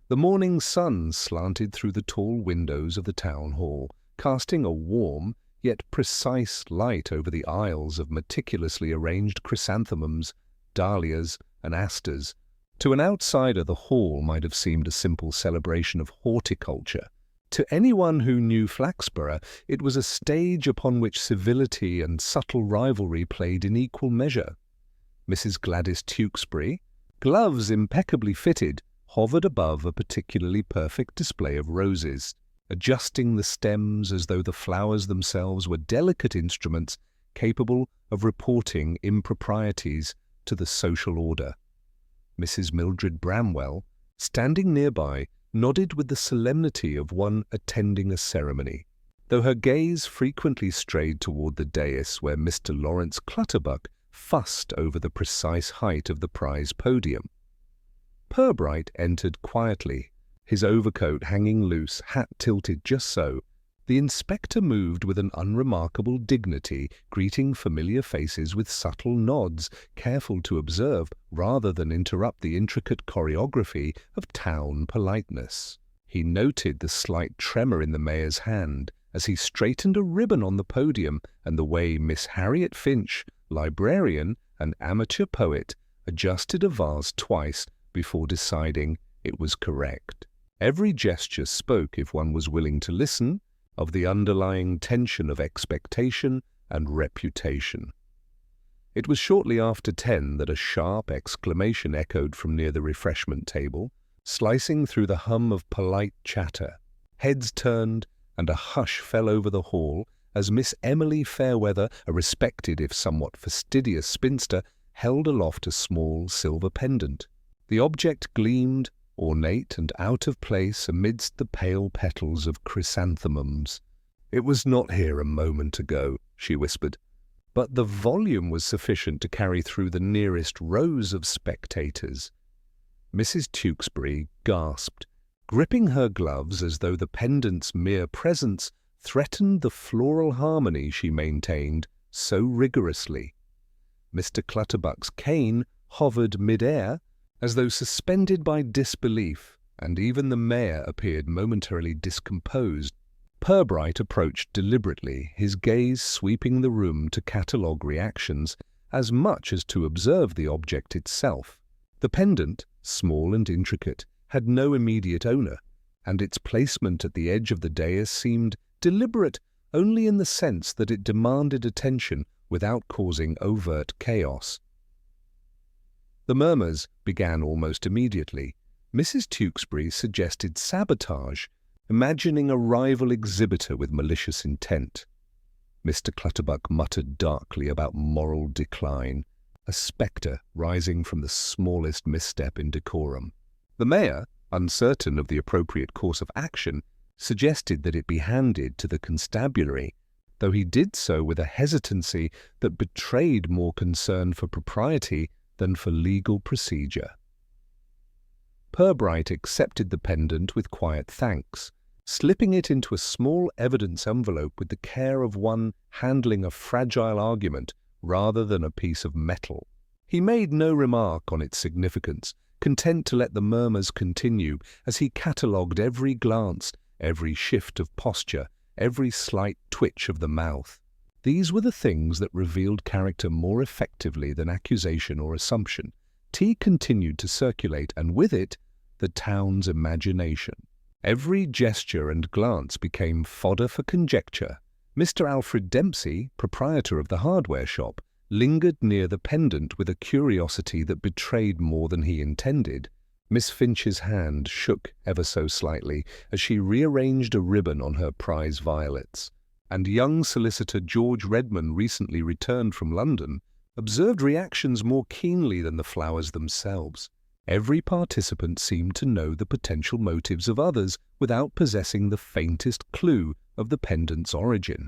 The morning sun slanted through the tall windows of the town hall, casting a warm yet precise light over the aisles of meticulously arranged chrysanthemums, dahlias, and asters. To an outsider, the hall might have seemed a simple celebration of horticulture. To anyone who knew Flaxborough, it was a stage upon which civility and subtle rivalry played in equal measure. Mrs. Gladys Tewkesbury, gloves impeccably fitted, hovered above a particularly perfect display of roses, adjusting the stems as though the flowers themselves were delicate instruments capable of reporting improprieties to the social order. Mrs. Mildred Bramwell, standing nearby, nodded with the solemnity of one attending a ceremony, though her gaze frequently strayed toward the dais where Mr. Lawrence Clutterbuck fussed over the precise height of the prize podium. Purbright entered quietly, his overcoat hanging loose, hat tilted just so. The inspector moved with an unremarkable dignity, greeting familiar faces with subtle nods, careful to observe rather than interrupt the intricate choreography of town politeness. He noted the slight tremor in the mayor's hand as he straightened a ribbon on the podium, and the way Miss Harriet Finch, librarian and amateur poet, adjusted a vase twice before deciding it was correct. Every gesture spoke, if one was willing to listen, of the underlying tension of expectation and reputation. It was shortly after 10 that a sharp exclamation echoed from near the refreshment table, slicing through the hum of polite chatter. Heads turned, and a hush fell over the hall as Miss Emily Fairweather, a respected if somewhat fastidious spinster, held aloft a small silver pendant. The object gleamed, ornate and out of place amidst the pale petals of chrysanthemums. "It was not here a moment ago," she whispered, but the volume was sufficient to carry through the nearest rows of spectators. Mrs. Tewkesbury gasped, gripping her gloves as though the pendant's mere presence threatened the floral harmony she maintained so rigorously. Mr. Clutterbuck's cane hovered mid-air, as though suspended by disbelief, and even the mayor appeared momentarily discomposed. Purbright approached deliberately, his gaze sweeping the room to catalogue reactions as much as to observe the object itself. The pendant, small and intricate, had no immediate owner, and its placement at the edge of the dais seemed deliberate only in the sense that it demanded attention without causing overt chaos. The murmurs began almost immediately. Mrs. Tewkesbury suggested sabotage, imagining a rival exhibitor with malicious intent. Mr. Clutterbuck muttered darkly about moral decline, a spectre rising from the smallest misstep in decorum. The mayor, uncertain of the appropriate course of action, suggested that it be handed to the constabulary, though he did so with a hesitancy that betrayed more concern for propriety than for legal procedure. Purbright accepted the pendant with quiet thanks, slipping it into a small evidence envelope with the care of one handling a fragile argument rather than a piece of metal. He made no remark on its significance, content to let the murmurs continue as he catalogued every glance, every shift of posture, every slight twitch of the mouth. These were the things that revealed character more effectively than accusation or assumption. Tea continued to circulate, and with it, the town's imagination. Every gesture and glance became fodder for conjecture. Mr. Alfred Dempsey, proprietor of the hardware shop, lingered near the pendant with a curiosity that betrayed more than he intended. Miss Finch's hand shook ever so slightly as she rearranged a ribbon on her prize violets, and young solicitor George Redmond, recently returned from London, observed reactions more keenly than the flowers themselves. Every participant seemed to know the potential motives of others without possessing the faintest clue of the pendant's origin.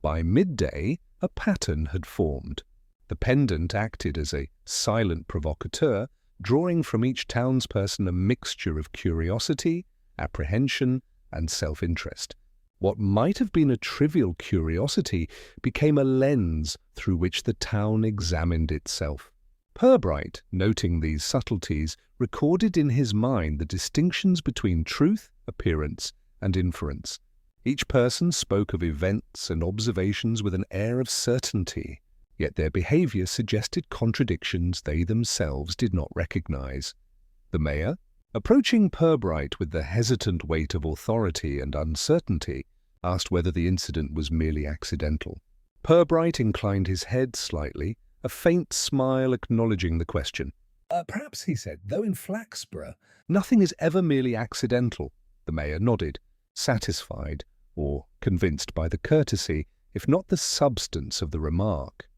By midday, a pattern had formed. The pendant acted as a silent provocateur, drawing from each townsperson a mixture of curiosity, apprehension, and self-interest. What might have been a trivial curiosity became a lens through which the town examined itself. Purbright, noting these subtleties, recorded in his mind the distinctions between truth, appearance, and inference. Each person spoke of events and observations with an air of certainty, yet their behavior suggested contradictions they themselves did not recognize. The mayor, approaching Purbright with the hesitant weight of authority and uncertainty, asked whether the incident was merely accidental. Purbright inclined his head slightly, a faint smile acknowledging the question. Perhaps, he said, though in Flaxborough, nothing is ever merely accidental. The mayor nodded, satisfied or convinced by the courtesy, if not the substance of the remark.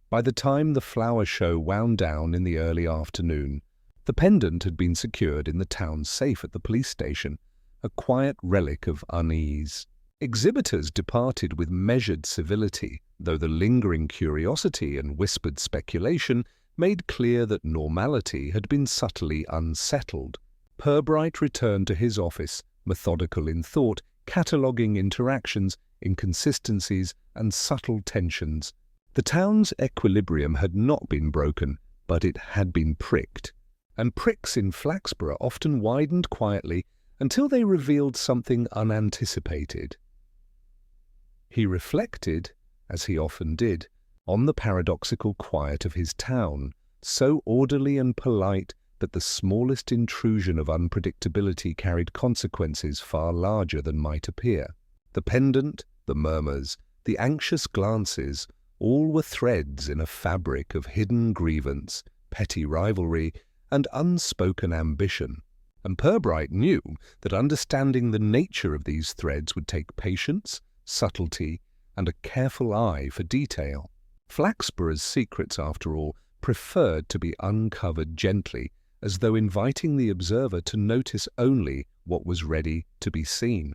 By the time the flower show wound down in the early afternoon, the pendant had been secured in the town safe at the police station, a quiet relic of unease. Exhibitors departed with measured civility, though the lingering curiosity and whispered speculation made clear that normality had been subtly unsettled. Purbright returned to his office, methodical in thought, cataloguing interactions, inconsistencies, and subtle tensions. The town's equilibrium had not been broken, but it had been pricked. And pricks in Flaxborough often widened quietly until they revealed something unanticipated. He reflected, as he often did, on the paradoxical quiet of his town, so orderly and polite that the smallest intrusion of unpredictability carried consequences far larger than might appear. The pendant, the murmurs, the anxious glances, all were threads in a fabric of hidden grievance, petty rivalry, and unspoken ambition. And Purbright knew that understanding the nature of these threads would take patience, subtlety, and a careful eye for detail. Flaxborough's secrets, after all, preferred to be uncovered gently, as though inviting the observer to notice only what was ready to be seen.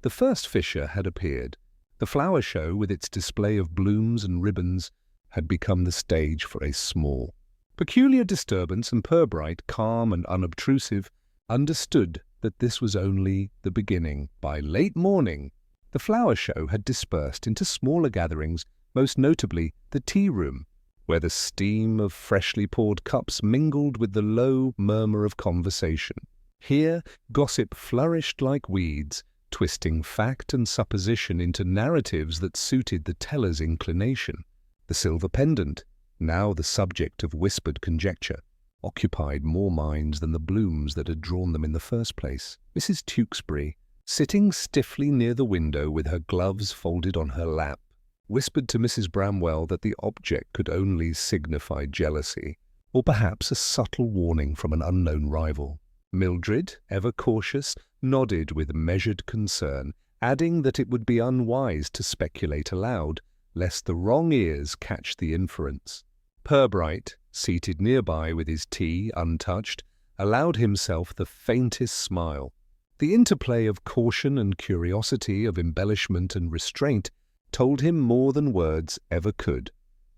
The first fissure had appeared. The flower show, with its display of blooms and ribbons, had become the stage for a small, peculiar disturbance, and Purbright, calm and unobtrusive, understood that this was only the beginning. By late morning, the flower show had dispersed into smaller gatherings, most notably the tea-room, where the steam of freshly poured cups mingled with the low murmur of conversation. Here gossip flourished like weeds, twisting fact and supposition into narratives that suited the teller's inclination. The silver pendant, now the subject of whispered conjecture, occupied more minds than the blooms that had drawn them in the first place. Mrs. Tewkesbury, sitting stiffly near the window with her gloves folded on her lap, whispered to Mrs. Bramwell that the object could only signify jealousy, or perhaps a subtle warning from an unknown rival. Mildred, ever cautious, nodded with measured concern, adding that it would be unwise to speculate aloud, lest the wrong ears catch the inference. Purbright, seated nearby with his tea untouched, allowed himself the faintest smile. The interplay of caution and curiosity, of embellishment and restraint, told him more than words ever could.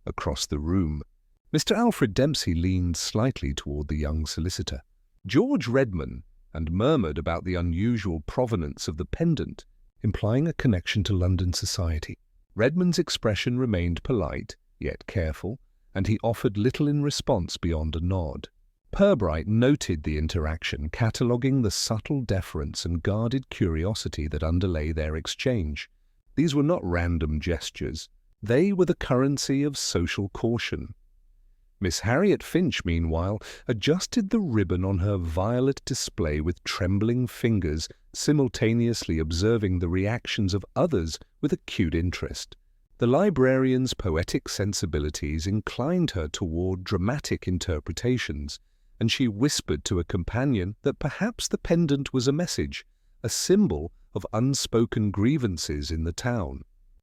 Across the room, Mr. Alfred Dempsey leaned slightly toward the young solicitor. George Redman, and murmured about the unusual provenance of the pendant, implying a connection to London society. Redman's expression remained polite, yet careful, and he offered little in response beyond a nod. Purbright noted the interaction, cataloguing the subtle deference and guarded curiosity that underlay their exchange. These were not random gestures. They were the currency of social caution. Miss Harriet Finch, meanwhile, adjusted the ribbon on her violet display with trembling fingers, simultaneously observing the reactions of others with acute interest. The librarian's poetic sensibilities inclined her toward dramatic interpretations, and she whispered to a companion that perhaps the pendant was a message, a symbol of unspoken grievances in the town.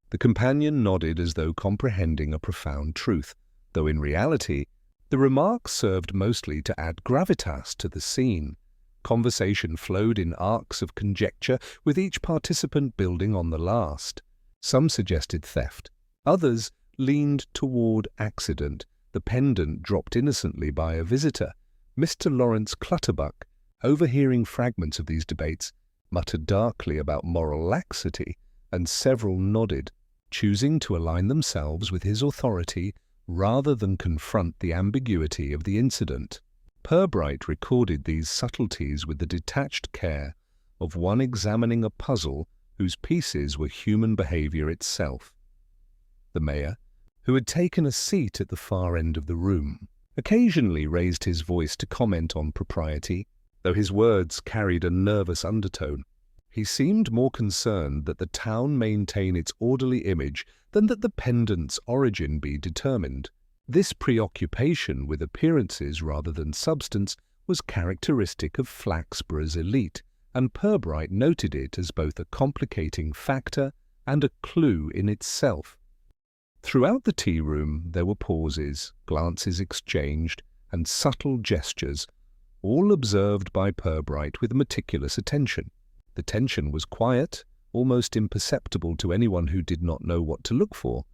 The companion nodded as though comprehending a profound truth, though in reality the remark served mostly to add gravitas to the scene. Conversation flowed in arcs of conjecture, with each participant building on the last. Some suggested theft. Others leaned toward accident, the pendant dropped innocently by a visitor. Mr. Lawrence Clutterbuck, overhearing fragments of these debates, muttered darkly about moral laxity, and several nodded, choosing to align themselves with his authority rather than confront the ambiguity of the incident. Purbright recorded these subtleties with the detached care of one examining a puzzle whose pieces were human behavior itself. The mayor, who had taken a seat at the far end of the room, occasionally raised his voice to comment on propriety, though his words carried a nervous undertone. He seemed more concerned that the town maintain its orderly image than that the pendant's origin be determined. This preoccupation with appearances rather than substance was characteristic of Flaxborough's elite, and Purbright noted it as both a complicating factor and a clue in itself. Throughout the tea room there were pauses, glances exchanged, and subtle gestures, all observed by Purbright with meticulous attention. The tension was quiet, almost imperceptible to anyone who did not know what to look for,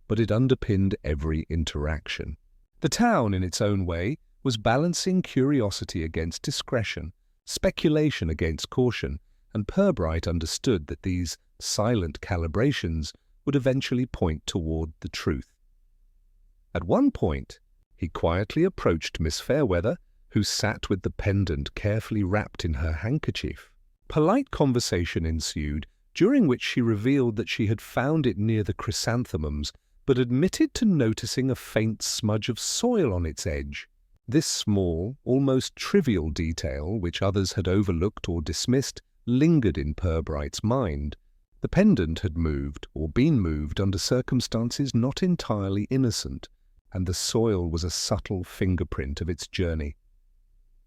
but it underpinned every interaction. The town, in its own way, was balancing curiosity against discretion, speculation against caution, and Purbright understood that these silent calibrations would eventually point toward the truth. At one point, he quietly approached Miss Fairweather, who sat with the pendant carefully wrapped in her handkerchief. Polite conversation ensued, during which she revealed that she had found it near the chrysanthemums, but admitted to noticing a faint smudge of soil on its edge. This small, almost trivial detail, which others had overlooked or dismissed, lingered in Purbright's mind. The pendant had moved, or been moved, under circumstances not entirely innocent, and the soil was a subtle fingerprint of its journey.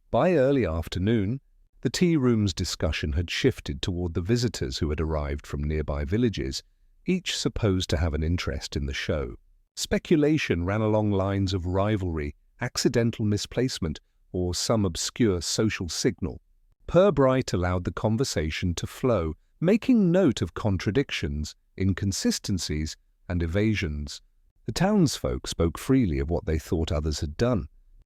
By early afternoon, the tea room's discussion had shifted toward the visitors who had arrived from nearby villages, each supposed to have an interest in the show. Speculation ran along lines of rivalry, accidental misplacement, or some obscure social signal. Purbright allowed the conversation to flow, making note of contradictions, inconsistencies, and evasions. The townsfolk spoke freely of what they thought others had done,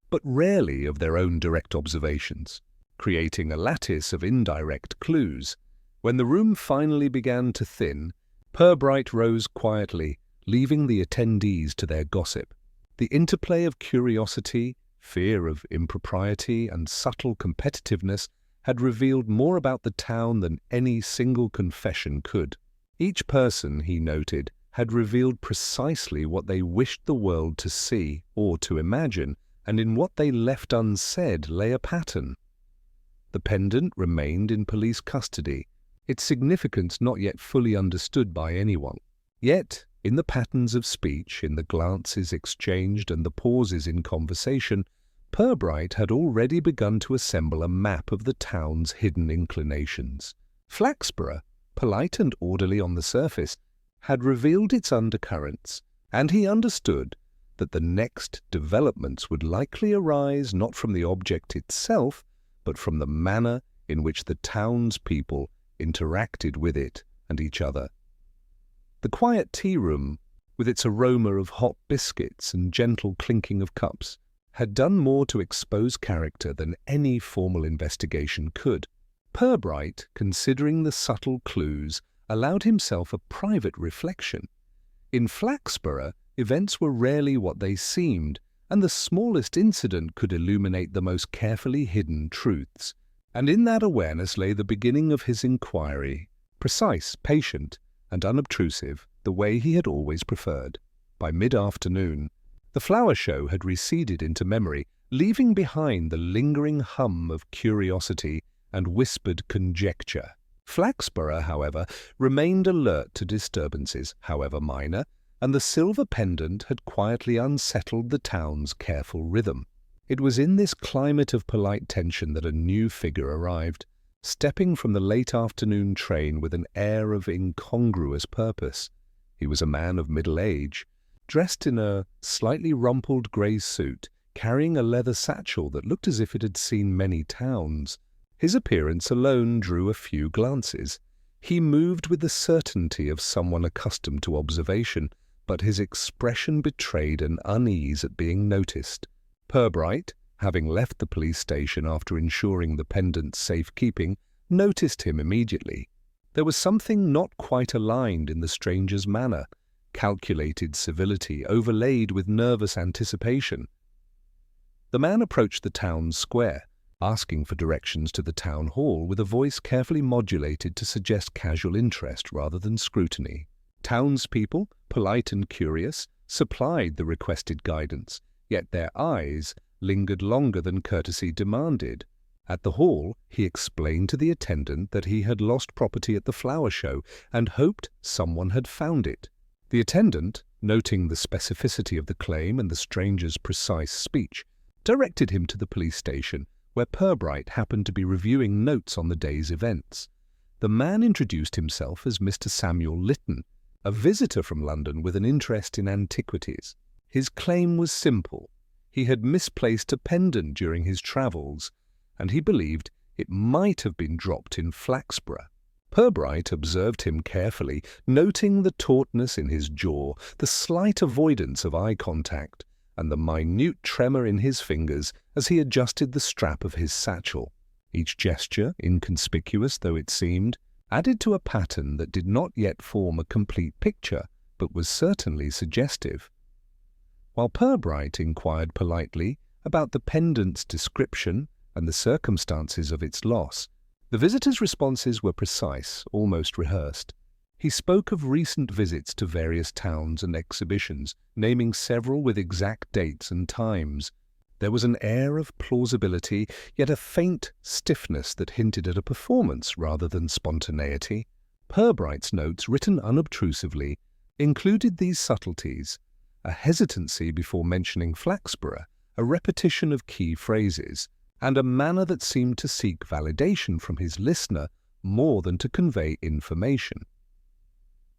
but rarely of their own direct observations, creating a lattice of indirect clues. When the room finally began to thin, Purbright rose quietly, leaving the attendees to their gossip. The interplay of curiosity, fear of impropriety, and subtle competitiveness had revealed more about the town than any single confession could. Each person, he noted, had revealed precisely what they wished the world to see or to imagine, and in what they left unsaid lay a pattern. The pendant remained in police custody, its significance not yet fully understood by anyone. Yet, in the patterns of speech, in the glances exchanged and the pauses in conversation, Purbright had already begun to assemble a map of the town's hidden inclinations. Flaxborough, polite and orderly on the surface, had revealed its undercurrents, and he understood that the next developments would likely arise not from the object itself, but from the manner in which the townspeople interacted with it and each other. The quiet tea room, with its aroma of hot biscuits and gentle clinking of cups, had done more to expose character than any formal investigation could. Purbright, considering the subtle clues, allowed himself a private reflection. In Flaxborough, events were rarely what they seemed, and the smallest incident could illuminate the most carefully hidden truths. And in that awareness lay the beginning of his inquiry, precise, patient, and unobtrusive, the way he had always preferred. By mid-afternoon, the flower show had receded into memory, leaving behind the lingering hum of curiosity and whispered conjecture. Flaxborough, however, remained alert to disturbances, however minor, and the silver pendant had quietly unsettled the town's careful rhythm. It was in this climate of polite tension that a new figure arrived, stepping from the late afternoon train with an air of incongruous purpose. He was a man of middle age, dressed in a slightly rumpled grey suit, carrying a leather satchel that looked as if it had seen many towns. His appearance alone drew a few glances. He moved with the certainty of someone accustomed to observation, but his expression betrayed an unease at being noticed. Purbright, having left the police station after ensuring the pendant's safekeeping, noticed him immediately. There was something not quite aligned in the stranger's manner, calculated civility overlaid with nervous anticipation. The man approached the town square, asking for directions to the town hall with a voice carefully modulated to suggest casual interest rather than scrutiny. Townspeople, polite and curious, supplied the requested guidance, yet their eyes lingered longer than courtesy demanded. At the hall, he explained to the attendant that he had lost property at the flower show and hoped someone had found it. The attendant, noting the specificity of the claim and the stranger's precise speech, directed him to the police station, where Purbright happened to be reviewing notes on the day's events. The man introduced himself as Mr. Samuel Lytton, a visitor from London with an interest in antiquities. His claim was simple. He had misplaced a pendant during his travels, and he believed it might have been dropped in Flaxborough. Purbright observed him carefully, noting the tautness in his jaw, the slight avoidance of eye contact, and the minute tremor in his fingers as he adjusted the strap of his satchel. Each gesture, inconspicuous though it seemed, added to a pattern that did not yet form a complete picture, but was certainly suggestive. While Purbright inquired politely about the pendant's description and the circumstances of its loss, the visitor's responses were precise, almost rehearsed. He spoke of recent visits to various towns and exhibitions, naming several with exact dates and times. There was an air of plausibility, yet a faint stiffness that hinted at a performance rather than spontaneity. Purbright's notes, written unobtrusively, included these subtleties: a hesitancy before mentioning Flaxborough, a repetition of key phrases, and a manner that seemed to seek validation from his listener more than to convey information.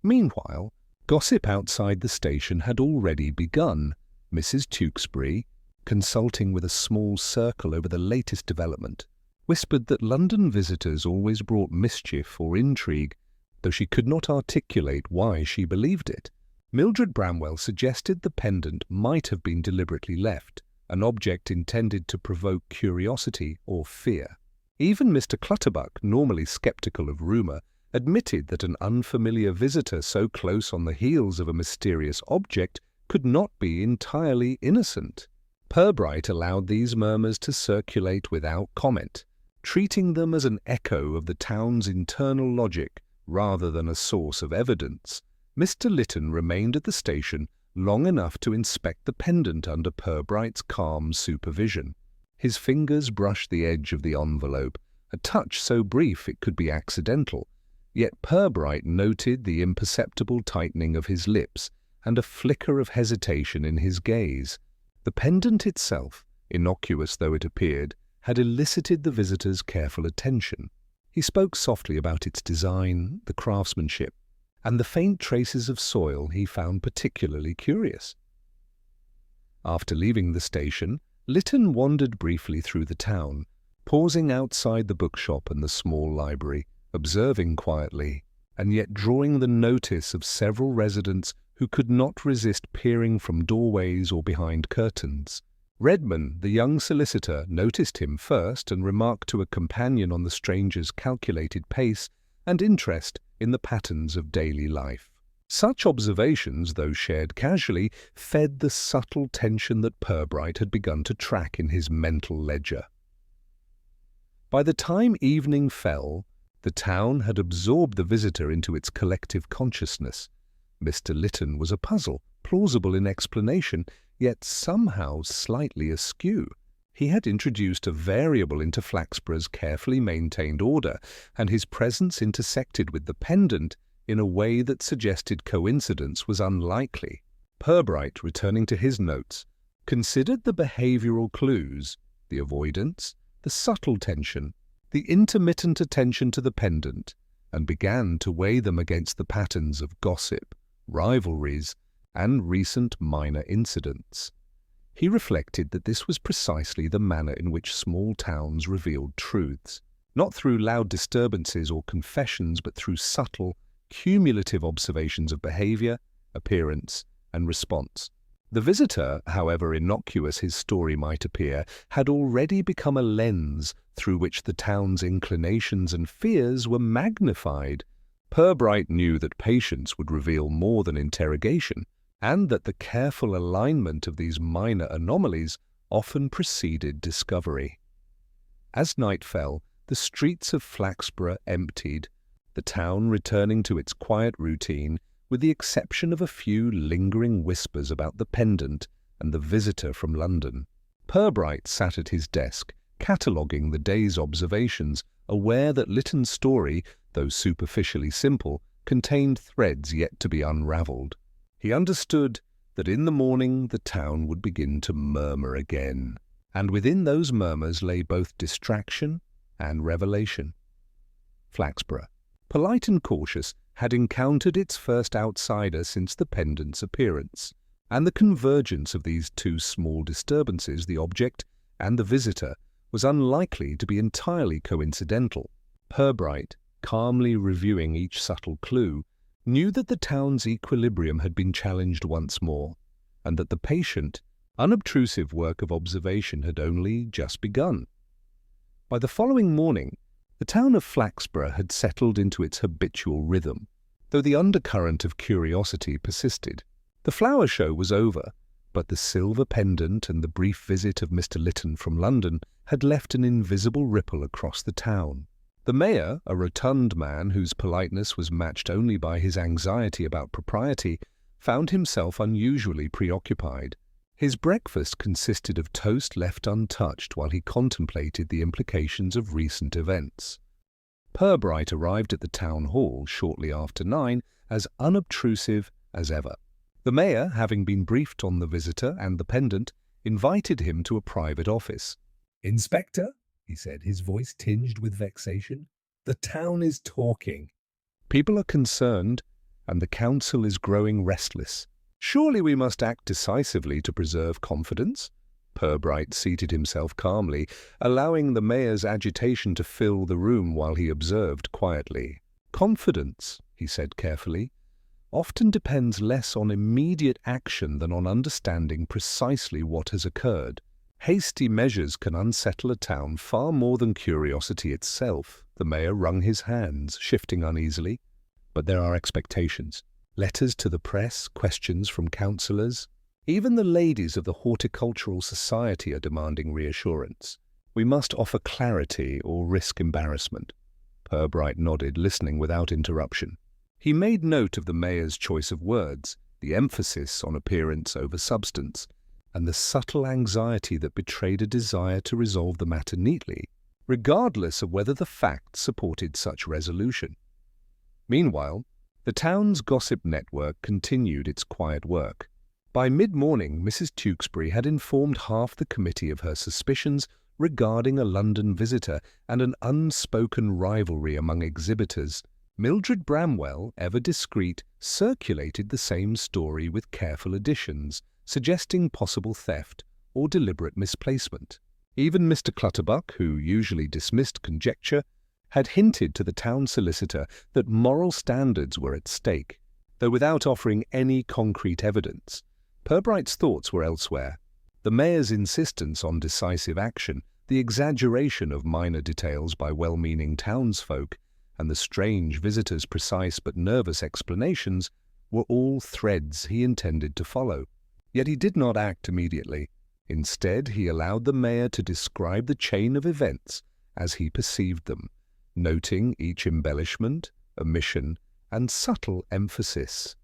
Meanwhile, gossip outside the station had already begun. Mrs. Tewkesbury, consulting with a small circle over the latest development, whispered that London visitors always brought mischief or intrigue, though she could not articulate why she believed it. Mildred Bramwell suggested the pendant might have been deliberately left, an object intended to provoke curiosity or fear. Even Mr. Clutterbuck, normally sceptical of rumour, admitted that an unfamiliar visitor so close on the heels of a mysterious object could not be entirely innocent. Purbright allowed these murmurs to circulate without comment, treating them as an echo of the town's internal logic rather than a source of evidence. Mr. Lytton remained at the station long enough to inspect the pendant under Purbright's calm supervision. His fingers brushed the edge of the envelope, a touch so brief it could be accidental, yet Purbright noted the imperceptible tightening of his lips and a flicker of hesitation in his gaze. The pendant itself, innocuous though it appeared, had elicited the visitor's careful attention. He spoke softly about its design, the craftsmanship, and the faint traces of soil he found particularly curious. After leaving the station, Lytton wandered briefly through the town, pausing outside the bookshop and the small library, observing quietly, and yet drawing the notice of several residents who could not resist peering from doorways or behind curtains. Redman, the young solicitor, noticed him first and remarked to a companion on the stranger's calculated pace and interest in the patterns of daily life. Such observations, though shared casually, fed the subtle tension that Purbright had begun to track in his mental ledger. By the time evening fell, the town had absorbed the visitor into its collective consciousness. Mr. Lytton was a puzzle, plausible in explanation, yet somehow slightly askew. He had introduced a variable into Flaxborough's carefully maintained order, and his presence intersected with the pendant in a way that suggested coincidence was unlikely. Purbright, returning to his notes, considered the behavioral clues, the avoidance, the subtle tension, the intermittent attention to the pendant, and began to weigh them against the patterns of gossip, rivalries, and recent minor incidents. He reflected that this was precisely the manner in which small towns revealed truths, not through loud disturbances or confessions, but through subtle, cumulative observations of behavior, appearance, and response. The visitor, however innocuous his story might appear, had already become a lens through which the town's inclinations and fears were magnified. Purbright knew that patience would reveal more than interrogation, and that the careful alignment of these minor anomalies often preceded discovery. As night fell, the streets of Flaxborough emptied, the town returning to its quiet routine, with the exception of a few lingering whispers about the pendant and the visitor from London. Purbright sat at his desk, cataloguing the day's observations, aware that Lytton's story, though superficially simple, contained threads yet to be unravelled. He understood that in the morning the town would begin to murmur again, and within those murmurs lay both distraction and revelation. Flaxborough, polite and cautious, had encountered its first outsider since the pendant's appearance, and the convergence of these two small disturbances, the object and the visitor, was unlikely to be entirely coincidental. Purbright, calmly reviewing each subtle clue, knew that the town's equilibrium had been challenged once more, and that the patient, unobtrusive work of observation had only just begun. By the following morning, the town of Flaxborough had settled into its habitual rhythm, though the undercurrent of curiosity persisted. The flower show was over, but the silver pendant and the brief visit of Mr. Lytton from London had left an invisible ripple across the town. The mayor, a rotund man whose politeness was matched only by his anxiety about propriety, found himself unusually preoccupied. His breakfast consisted of toast left untouched while he contemplated the implications of recent events. Purbright arrived at the town hall shortly after 9, as unobtrusive as ever. The mayor, having been briefed on the visitor and the pendant, invited him to a private office. "Inspector," he said, his voice tinged with vexation, "the town is talking. People are concerned, and the council is growing restless. Surely we must act decisively to preserve confidence?" Purbright seated himself calmly, allowing the mayor's agitation to fill the room while he observed quietly. "Confidence," he said carefully, "often depends less on immediate action than on understanding precisely what has occurred. Hasty measures can unsettle a town far more than curiosity itself." The mayor wrung his hands, shifting uneasily. "But there are expectations. Letters to the press, questions from councillors. Even the ladies of the Horticultural Society are demanding reassurance. We must offer clarity or risk embarrassment." Purbright nodded, listening without interruption. He made note of the mayor's choice of words, the emphasis on appearance over substance, and the subtle anxiety that betrayed a desire to resolve the matter neatly, regardless of whether the facts supported such resolution. Meanwhile, the town's gossip network continued its quiet work. By mid-morning, Mrs. Tewkesbury had informed half the committee of her suspicions regarding a London visitor and an unspoken rivalry among exhibitors. Mildred Bramwell, ever discreet, circulated the same story with careful additions, suggesting possible theft or deliberate misplacement. Even Mr. Clutterbuck, who usually dismissed conjecture, had hinted to the town solicitor that moral standards were at stake, though without offering any concrete evidence. Purbright's thoughts were elsewhere. The mayor's insistence on decisive action, the exaggeration of minor details by well-meaning townsfolk, and the strange visitor's precise but nervous explanations were all threads he intended to follow. Yet he did not act immediately. Instead, he allowed the mayor to describe the chain of events as he perceived them, noting each embellishment, omission, and subtle emphasis.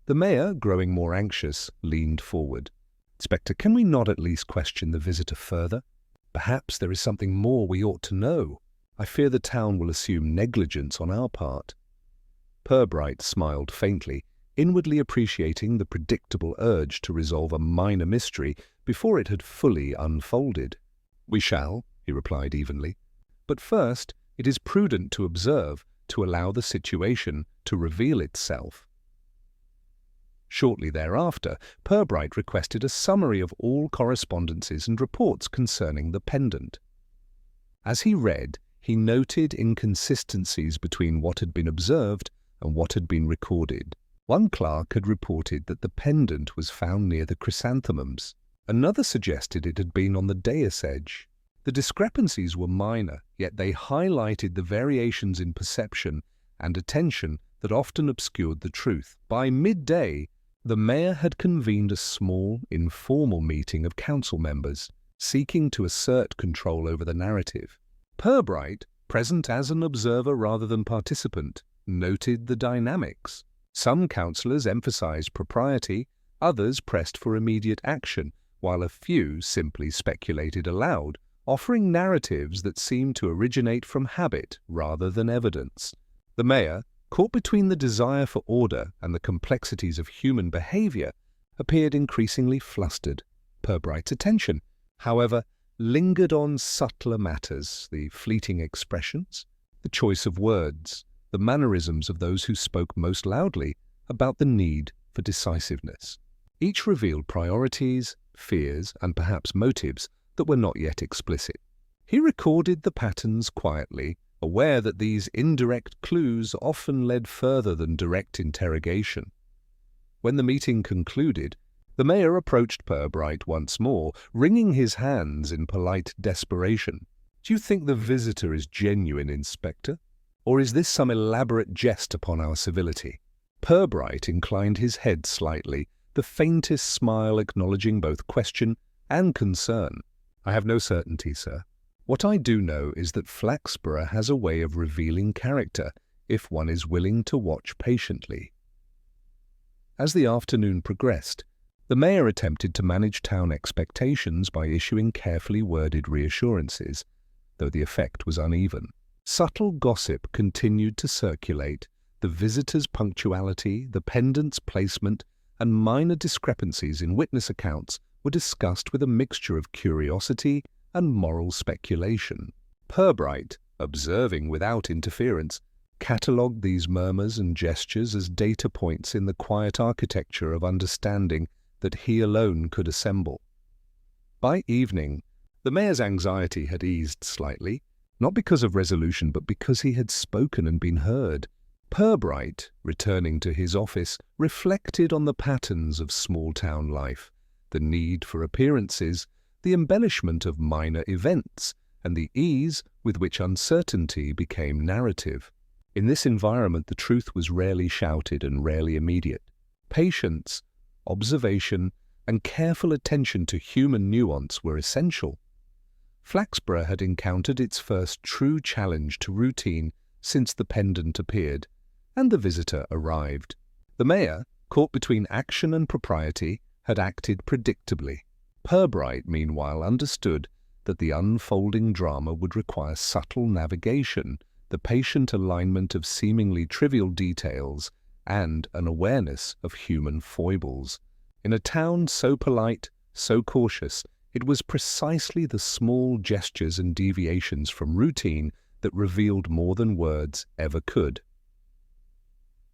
The mayor, growing more anxious, leaned forward. "Inspector, can we not at least question the visitor further? Perhaps there is something more we ought to know. I fear the town will assume negligence on our part." Purbright smiled faintly, inwardly appreciating the predictable urge to resolve a minor mystery before it had fully unfolded. "We shall," he replied evenly. "But first, it is prudent to observe, to allow the situation to reveal itself." Shortly thereafter, Purbright requested a summary of all correspondences and reports concerning the pendant. As he read, he noted inconsistencies between what had been observed and what had been recorded. One clerk had reported that the pendant was found near the chrysanthemums. Another suggested it had been on the dais edge. The discrepancies were minor, yet they highlighted the variations in perception and attention that often obscured the truth. By midday, the mayor had convened a small, informal meeting of council members, seeking to assert control over the narrative. Purbright, present as an observer rather than participant, noted the dynamics. Some councillors emphasized propriety, others pressed for immediate action, while a few simply speculated aloud, offering narratives that seemed to originate from habit rather than evidence. The mayor, caught between the desire for order and the complexities of human behavior, appeared increasingly flustered. Purbright's attention, however, lingered on subtler matters, the fleeting expressions, the choice of words, the mannerisms of those who spoke most loudly about the need for decisiveness. Each revealed priorities, fears, and perhaps motives that were not yet explicit. He recorded the patterns quietly, aware that these indirect clues often led further than direct interrogation. When the meeting concluded, the mayor approached Purbright once more, wringing his hands in polite desperation. "Do you think the visitor is genuine, Inspector? Or is this some elaborate jest upon our civility?" Purbright inclined his head slightly, the faintest smile acknowledging both question and concern. "I have no certainty, sir. What I do know is that Flaxborough has a way of revealing character if one is willing to watch patiently." As the afternoon progressed, the mayor attempted to manage town expectations by issuing carefully worded reassurances, though the effect was uneven. Subtle gossip continued to circulate. The visitor's punctuality, the pendant's placement, and minor discrepancies in witness accounts were discussed with a mixture of curiosity and moral speculation. Purbright, observing without interference, catalogued these murmurs and gestures as data points in the quiet architecture of understanding that he alone could assemble. By evening, the mayor's anxiety had eased slightly, not because of resolution but because he had spoken and been heard. Purbright, returning to his office, reflected on the patterns of small-town life, the need for appearances, the embellishment of minor events, and the ease with which uncertainty became narrative. In this environment, the truth was rarely shouted and rarely immediate. Patience, observation, and careful attention to human nuance were essential. Flaxborough had encountered its first true challenge to routine since the pendant appeared, and the visitor arrived. The mayor, caught between action and propriety, had acted predictably. Purbright, meanwhile, understood that the unfolding drama would require subtle navigation, the patient alignment of seemingly trivial details, and an awareness of human foibles. In a town so polite, so cautious, it was precisely the small gestures and deviations from routine that revealed more than words ever could.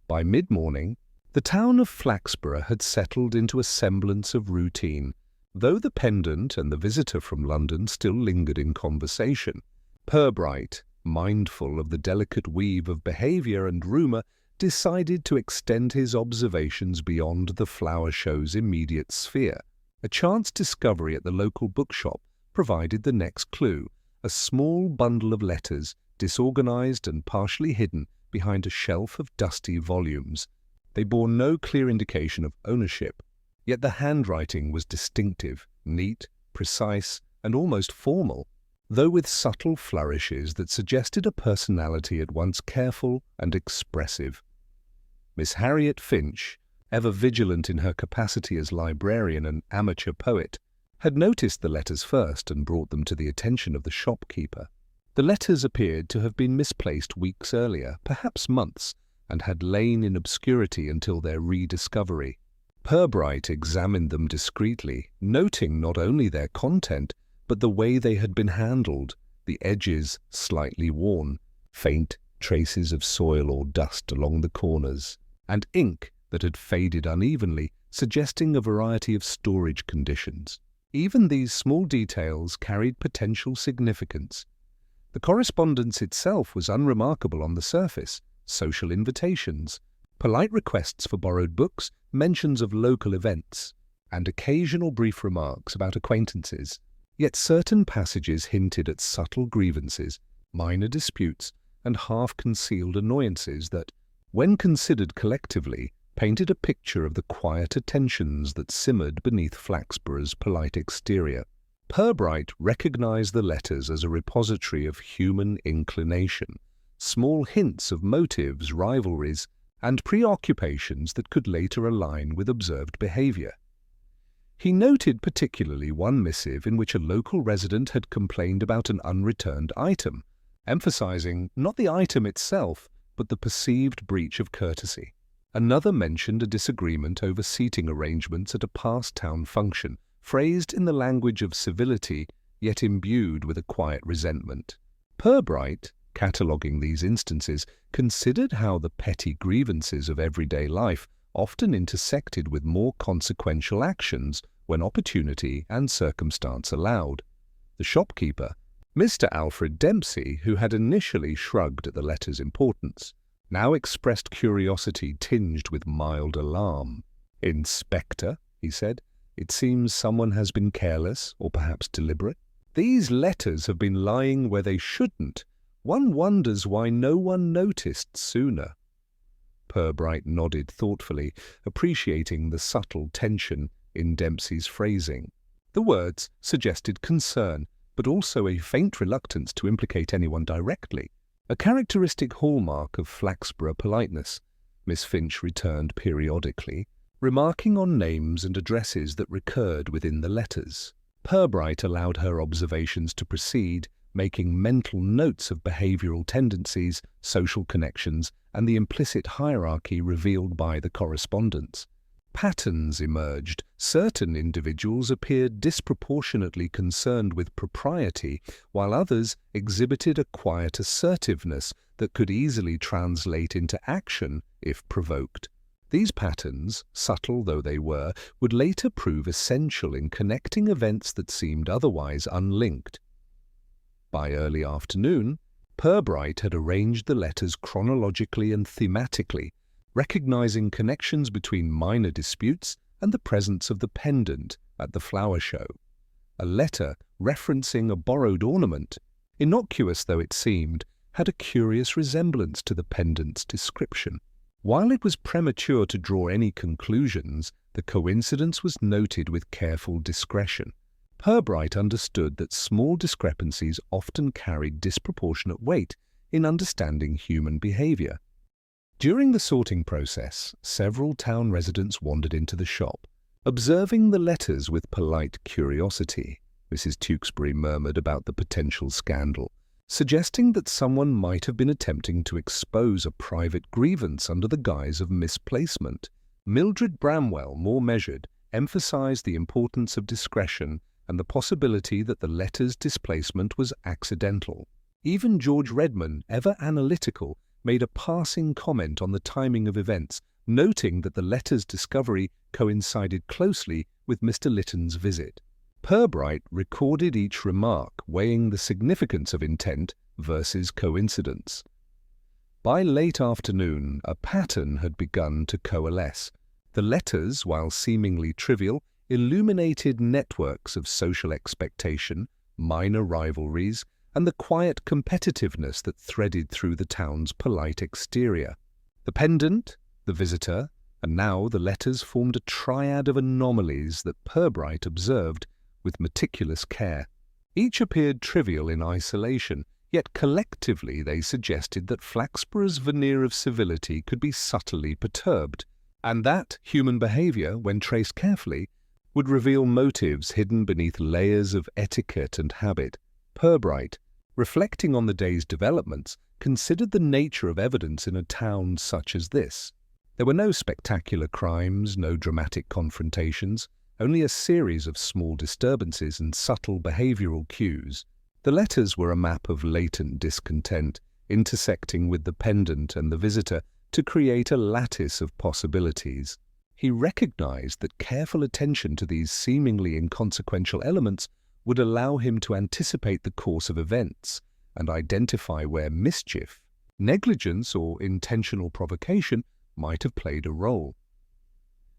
By mid-morning, the town of Flaxborough had settled into a semblance of routine, though the pendant and the visitor from London still lingered in conversation. Purbright, mindful of the delicate weave of behaviour and rumour, decided to extend his observations beyond the flower show's immediate sphere. A chance discovery at the local bookshop provided the next clue, a small bundle of letters, disorganized and partially hidden behind a shelf of dusty volumes. They bore no clear indication of ownership, yet the handwriting was distinctive, neat, precise, and almost formal, though with subtle flourishes that suggested a personality at once careful and expressive. Miss Harriet Finch, ever vigilant in her capacity as librarian and amateur poet, had noticed the letters first and brought them to the attention of the shopkeeper. The letters appeared to have been misplaced weeks earlier, perhaps months, and had lain in obscurity until their rediscovery. Purbright examined them discreetly, noting not only their content, but the way they had been handled, the edges slightly worn, faint traces of soil or dust along the corners, and ink that had faded unevenly, suggesting a variety of storage conditions. Even these small details carried potential significance. The correspondence itself was unremarkable on the surface: social invitations, polite requests for borrowed books, mentions of local events, and occasional brief remarks about acquaintances. Yet certain passages hinted at subtle grievances, minor disputes, and half-concealed annoyances that, when considered collectively, painted a picture of the quieter tensions that simmered beneath Flaxborough's polite exterior. Purbright recognized the letters as a repository of human inclination, small hints of motives, rivalries, and preoccupations that could later align with observed behavior. He noted particularly one missive in which a local resident had complained about an unreturned item, emphasizing not the item itself, but the perceived breach of courtesy. Another mentioned a disagreement over seating arrangements at a past town function, phrased in the language of civility, yet imbued with a quiet resentment. Purbright, cataloguing these instances, considered how the petty grievances of everyday life often intersected with more consequential actions when opportunity and circumstance allowed. The shopkeeper, Mr. Alfred Dempsey, who had initially shrugged at the letter's importance, now expressed curiosity tinged with mild alarm. "Inspector," he said, "it seems someone has been careless, or perhaps deliberate. These letters have been lying where they shouldn't. One wonders why no one noticed sooner." Purbright nodded thoughtfully, appreciating the subtle tension in Dempsey's phrasing. The words suggested concern, but also a faint reluctance to implicate anyone directly, a characteristic hallmark of Flaxborough politeness. Miss Finch returned periodically, remarking on names and addresses that recurred within the letters. Purbright allowed her observations to proceed, making mental notes of behavioral tendencies, social connections, and the implicit hierarchy revealed by the correspondence. Patterns emerged. Certain individuals appeared disproportionately concerned with propriety, while others exhibited a quiet assertiveness that could easily translate into action if provoked. These patterns, subtle though they were, would later prove essential in connecting events that seemed otherwise unlinked. By early afternoon, Purbright had arranged the letters chronologically and thematically, recognizing connections between minor disputes and the presence of the pendant at the flower show. A letter referencing a borrowed ornament, innocuous though it seemed, had a curious resemblance to the pendant's description. While it was premature to draw any conclusions, the coincidence was noted with careful discretion. Purbright understood that small discrepancies often carried disproportionate weight in understanding human behavior. During the sorting process, several town residents wandered into the shop, observing the letters with polite curiosity. Mrs. Tewkesbury murmured about the potential scandal, suggesting that someone might have been attempting to expose a private grievance under the guise of misplacement. Mildred Bramwell, more measured, emphasized the importance of discretion and the possibility that the letter's displacement was accidental. Even George Redman, ever analytical, made a passing comment on the timing of events, noting that the letter's discovery coincided closely with Mr. Lytton's visit. Purbright recorded each remark, weighing the significance of intent versus coincidence. By late afternoon, a pattern had begun to coalesce. The letters, while seemingly trivial, illuminated networks of social expectation, minor rivalries, and the quiet competitiveness that threaded through the town's polite exterior. The pendant, the visitor, and now the letters formed a triad of anomalies that Purbright observed with meticulous care. Each appeared trivial in isolation, yet collectively they suggested that Flaxborough's veneer of civility could be subtly perturbed, and that human behavior, when traced carefully, would reveal motives hidden beneath layers of etiquette and habit. Purbright, reflecting on the day's developments, considered the nature of evidence in a town such as this. There were no spectacular crimes, no dramatic confrontations, only a series of small disturbances and subtle behavioral cues. The letters were a map of latent discontent, intersecting with the pendant and the visitor to create a lattice of possibilities. He recognized that careful attention to these seemingly inconsequential elements would allow him to anticipate the course of events and identify where mischief, negligence, or intentional provocation might have played a role.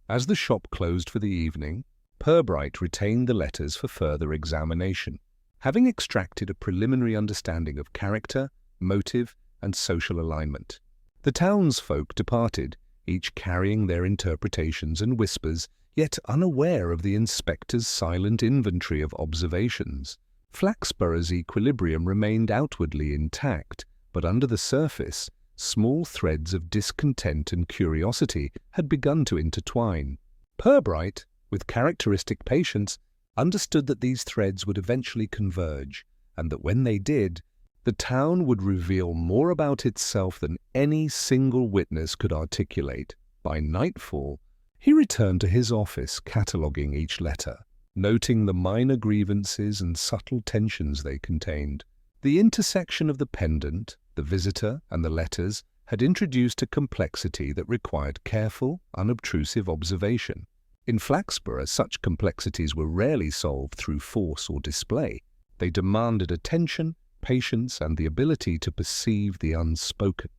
As the shop closed for the evening, Purbright retained the letters for further examination. Having extracted a preliminary understanding of character, motive, and social alignment. The townsfolk departed, each carrying their interpretations and whispers, yet unaware of the inspector's silent inventory of observations. Flaxborough's equilibrium remained outwardly intact, but under the surface, small threads of discontent and curiosity had begun to intertwine. Purbright, with characteristic patience, understood that these threads would eventually converge, and that when they did, the town would reveal more about itself than any single witness could articulate. By nightfall, he returned to his office, cataloguing each letter, noting the minor grievances and subtle tensions they contained. The intersection of the pendant, the visitor, and the letters had introduced a complexity that required careful, unobtrusive observation. In Flaxborough, such complexities were rarely solved through force or display. They demanded attention, patience, and the ability to perceive the unspoken.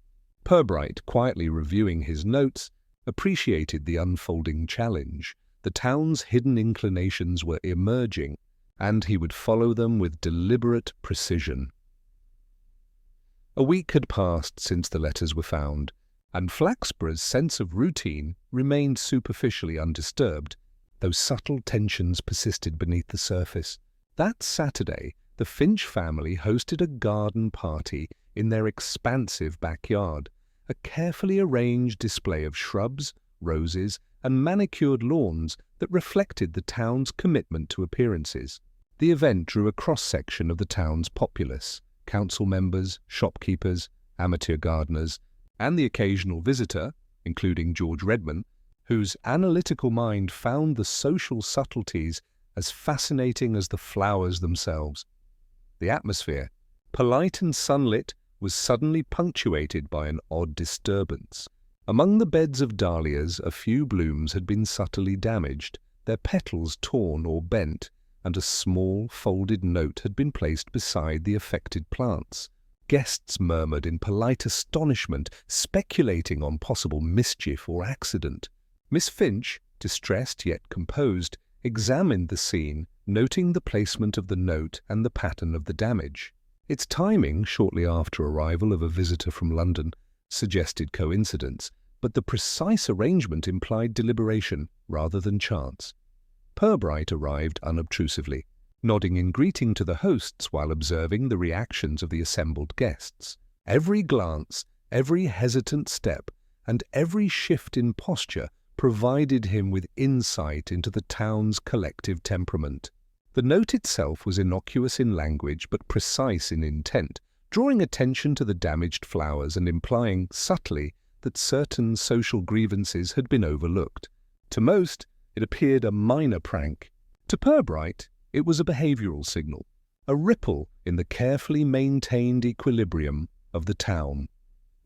Purbright, quietly reviewing his notes, appreciated the unfolding challenge. The town's hidden inclinations were emerging, and he would follow them with deliberate precision. A week had passed since the letters were found, and Flaxborough's sense of routine remained superficially undisturbed, though subtle tensions persisted beneath the surface. That Saturday, the Finch family hosted a garden party in their expansive backyard, a carefully arranged display of shrubs, roses, and manicured lawns that reflected the town's commitment to appearances. The event drew a cross-section of the town's populace, council members, shopkeepers, amateur gardeners, and the occasional visitor, including George Redman, whose analytical mind found the social subtleties as fascinating as the flowers themselves. The atmosphere, polite and sunlit, was suddenly punctuated by an odd disturbance. Among the beds of dahlias, a few blooms had been subtly damaged, their petals torn or bent, and a small, folded note had been placed beside the affected plants. Guests murmured in polite astonishment, speculating on possible mischief or accident. Miss Finch, distressed yet composed, examined the scene, noting the placement of the note and the pattern of the damage. Its timing, shortly after arrival of a visitor from London, suggested coincidence, but the precise arrangement implied deliberation rather than chance. Purbright arrived unobtrusively, nodding in greeting to the hosts while observing the reactions of the assembled guests. Every glance, every hesitant step, and every shift in posture provided him with insight into the town's collective temperament. The note itself was innocuous in language but precise in intent, drawing attention to the damaged flowers and implying subtly that certain social grievances had been overlooked. To most, it appeared a minor prank. To Purbright, it was a behavioral signal, a ripple in the carefully maintained equilibrium of the town.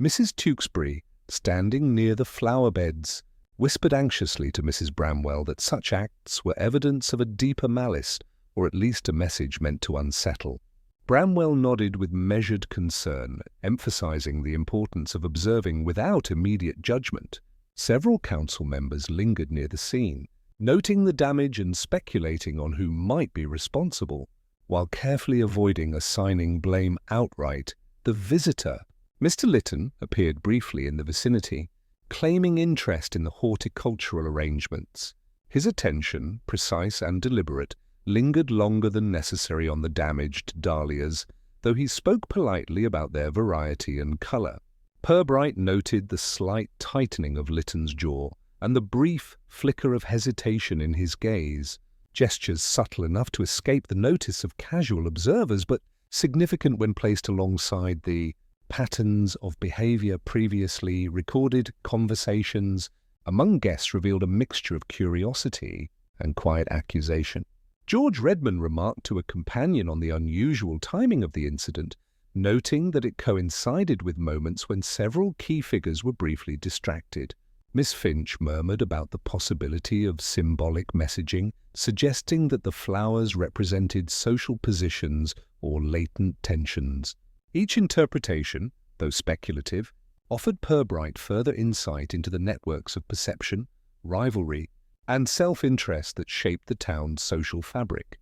Mrs. Tewkesbury, standing near the flower beds, whispered anxiously to Mrs. Bramwell that such acts were evidence of a deeper malice, or at least a message meant to unsettle. Bramwell nodded with measured concern, emphasizing the importance of observing without immediate judgment. Several council members lingered near the scene, noting the damage and speculating on who might be responsible, while carefully avoiding assigning blame outright. The visitor, Mr. Lytton, appeared briefly in the vicinity, claiming interest in the horticultural arrangements. His attention, precise and deliberate, lingered longer than necessary on the damaged dahlias, though he spoke politely about their variety and colour. Purbright noted the slight tightening of Lytton's jaw and the brief flicker of hesitation in his gaze, gestures subtle enough to escape the notice of casual observers, but significant when placed alongside the patterns of behaviour previously recorded. Conversations among guests revealed a mixture of curiosity and quiet accusation. George Redman remarked to a companion on the unusual timing of the incident, noting that it coincided with moments when several key figures were briefly distracted. Miss Finch murmured about the possibility of symbolic messaging, suggesting that the flowers represented social positions or latent tensions. Each interpretation, though speculative, offered Purbright further insight into the networks of perception, rivalry, and self-interest that shaped the town's social fabric.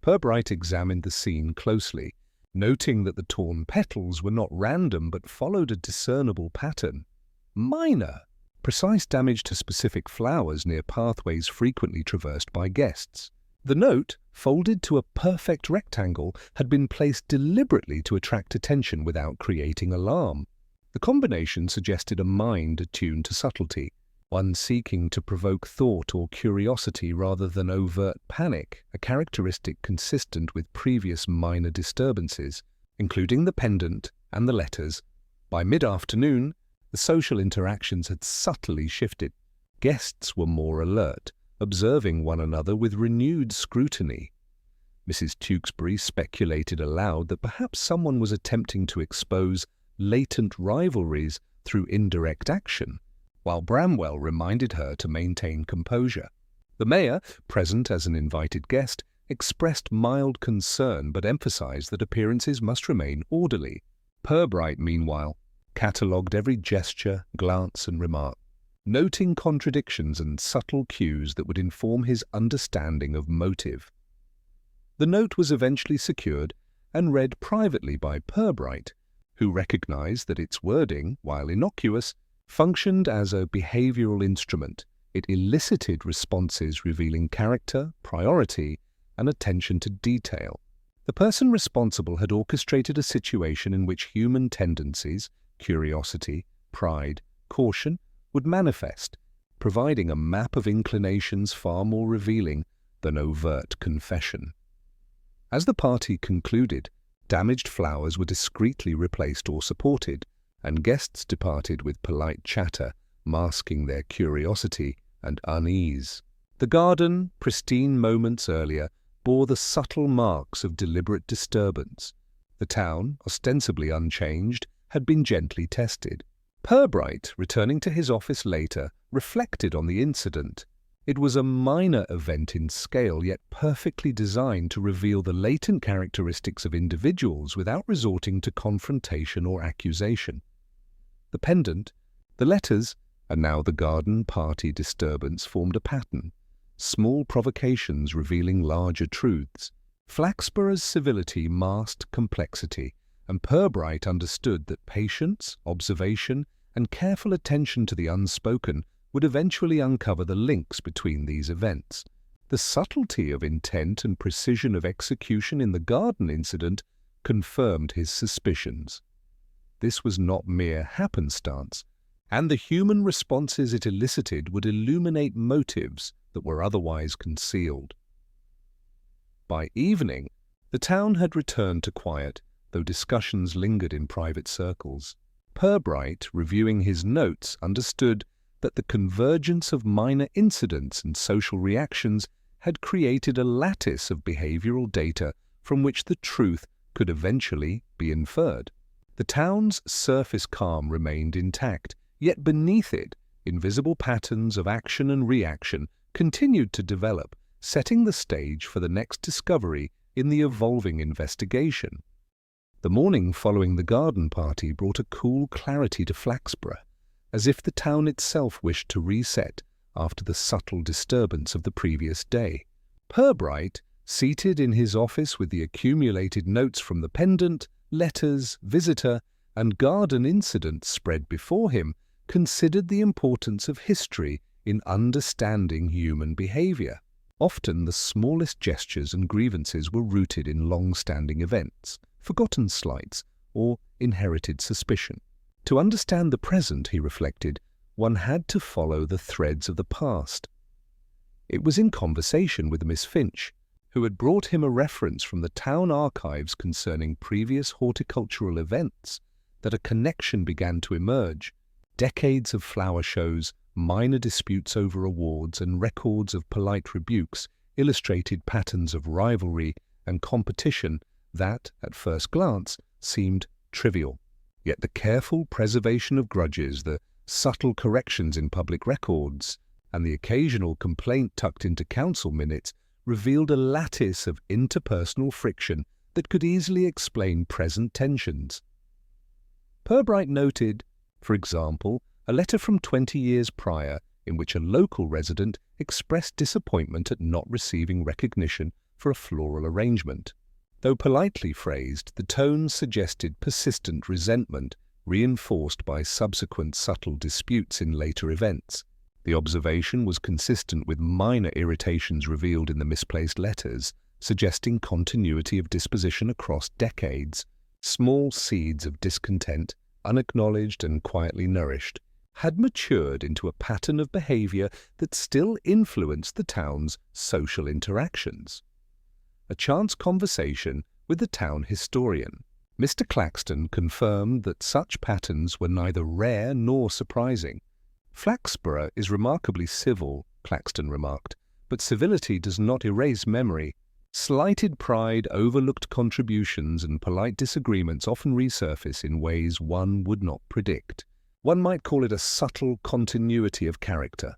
Purbright examined the scene closely, noting that the torn petals were not random but followed a discernible pattern. Minor, precise damage to specific flowers near pathways frequently traversed by guests. The note, folded to a perfect rectangle, had been placed deliberately to attract attention without creating alarm. The combination suggested a mind attuned to subtlety, one seeking to provoke thought or curiosity rather than overt panic, a characteristic consistent with previous minor disturbances, including the pendant and the letters. By mid-afternoon, the social interactions had subtly shifted. Guests were more alert, observing one another with renewed scrutiny. Mrs. Tewkesbury speculated aloud that perhaps someone was attempting to expose latent rivalries through indirect action, while Bramwell reminded her to maintain composure. The mayor, present as an invited guest, expressed mild concern but emphasized that appearances must remain orderly. Purbright, meanwhile, catalogued every gesture, glance and remark, noting contradictions and subtle cues that would inform his understanding of motive. The note was eventually secured and read privately by Purbright, who recognized that its wording, while innocuous, functioned as a behavioral instrument. It elicited responses revealing character, priority, and attention to detail. The person responsible had orchestrated a situation in which human tendencies, curiosity, pride, caution, would manifest, providing a map of inclinations far more revealing than overt confession. As the party concluded, damaged flowers were discreetly replaced or supported, and guests departed with polite chatter, masking their curiosity and unease. The garden, pristine moments earlier, bore the subtle marks of deliberate disturbance. The town, ostensibly unchanged, had been gently tested. Purbright, returning to his office later, reflected on the incident. It was a minor event in scale, yet perfectly designed to reveal the latent characteristics of individuals without resorting to confrontation or accusation. The pendant, the letters, and now the garden party disturbance formed a pattern, small provocations revealing larger truths. Flaxborough's civility masked complexity, and Purbright understood that patience, observation, and careful attention to the unspoken would eventually uncover the links between these events. The subtlety of intent and precision of execution in the garden incident confirmed his suspicions. This was not mere happenstance, and the human responses it elicited would illuminate motives that were otherwise concealed. By evening, the town had returned to quiet, though discussions lingered in private circles. Purbright, reviewing his notes, understood that the convergence of minor incidents and social reactions had created a lattice of behavioral data from which the truth could eventually be inferred. The town's surface calm remained intact, yet beneath it, invisible patterns of action and reaction continued to develop, setting the stage for the next discovery in the evolving investigation. The morning following the garden party brought a cool clarity to Flaxborough, as if the town itself wished to reset after the subtle disturbance of the previous day. Purbright, seated in his office with the accumulated notes from the pendant, letters, visitor, and garden incident spread before him, considered the importance of history in understanding human behavior. Often the smallest gestures and grievances were rooted in long-standing events, forgotten slights, or inherited suspicion. To understand the present, he reflected, one had to follow the threads of the past. It was in conversation with Miss Finch, who had brought him a reference from the town archives concerning previous horticultural events, that a connection began to emerge. Decades of flower shows, minor disputes over awards, and records of polite rebukes illustrated patterns of rivalry and competition that, at first glance, seemed trivial. Yet the careful preservation of grudges, the subtle corrections in public records, and the occasional complaint tucked into council minutes revealed a lattice of interpersonal friction that could easily explain present tensions. Purbright noted, for example, a letter from 20 years prior in which a local resident expressed disappointment at not receiving recognition for a floral arrangement. Though politely phrased, the tone suggested persistent resentment, reinforced by subsequent subtle disputes in later events. The observation was consistent with minor irritations revealed in the misplaced letters, suggesting continuity of disposition across decades. Small seeds of discontent, unacknowledged and quietly nourished, had matured into a pattern of behavior that still influenced the town's social interactions. A chance conversation with the town historian, Mr. Claxton, confirmed that such patterns were neither rare nor surprising. "Flaxborough is remarkably civil," Claxton remarked, "but civility does not erase memory. Slighted pride, overlooked contributions, and polite disagreements often resurface in ways one would not predict. One might call it a subtle continuity of character."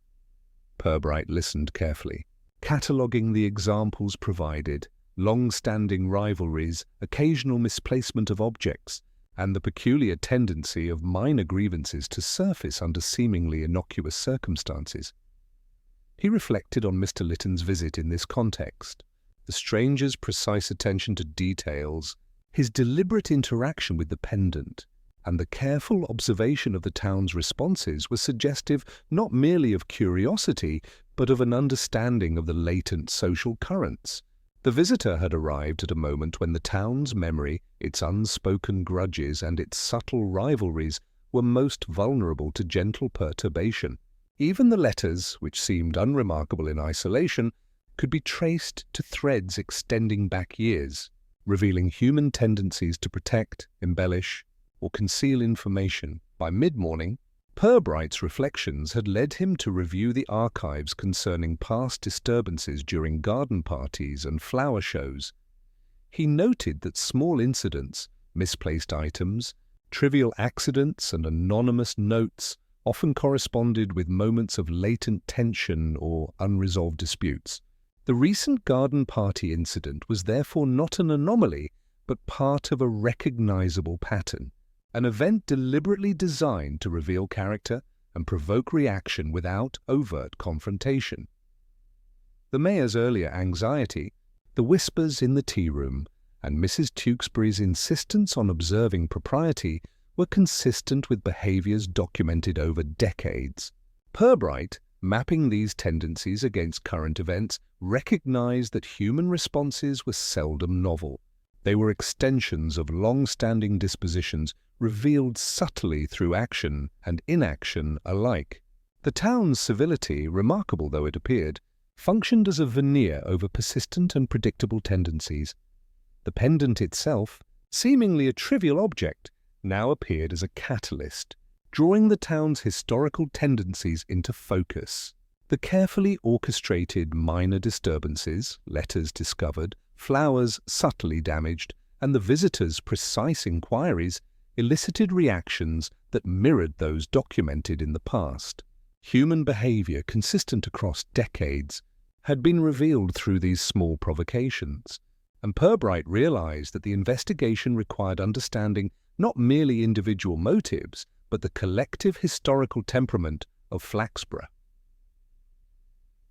Purbright listened carefully, cataloguing the examples provided: long-standing rivalries, occasional misplacement of objects, and the peculiar tendency of minor grievances to surface under seemingly innocuous circumstances. He reflected on Mr. Lytton's visit in this context. The stranger's precise attention to details, his deliberate interaction with the pendant, and the careful observation of the town's responses were suggestive not merely of curiosity, but of an understanding of the latent social currents. The visitor had arrived at a moment when the town's memory, its unspoken grudges, and its subtle rivalries were most vulnerable to gentle perturbation. Even the letters, which seemed unremarkable in isolation, could be traced to threads extending back years, revealing human tendencies to protect, embellish, or conceal information. By mid-morning, Purbright's reflections had led him to review the archives concerning past disturbances during garden parties and flower shows. He noted that small incidents, misplaced items, trivial accidents, and anonymous notes often corresponded with moments of latent tension or unresolved disputes. The recent garden party incident was therefore not an anomaly, but part of a recognizable pattern, an event deliberately designed to reveal character and provoke reaction without overt confrontation. The mayor's earlier anxiety, the whispers in the tea room, and Mrs. Tewkesbury's insistence on observing propriety were consistent with behaviors documented over decades. Purbright, mapping these tendencies against current events, recognized that human responses were seldom novel. They were extensions of long-standing dispositions revealed subtly through action and inaction alike. The town's civility, remarkable though it appeared, functioned as a veneer over persistent and predictable tendencies. The pendant itself, seemingly a trivial object, now appeared as a catalyst, drawing the town's historical tendencies into focus. The carefully orchestrated minor disturbances, letters discovered, flowers subtly damaged, and the visitor's precise inquiries elicited reactions that mirrored those documented in the past. Human behavior, consistent across decades, had been revealed through these small provocations, and Purbright realized that the investigation required understanding not merely individual motives, but the collective historical temperament of Flaxborough.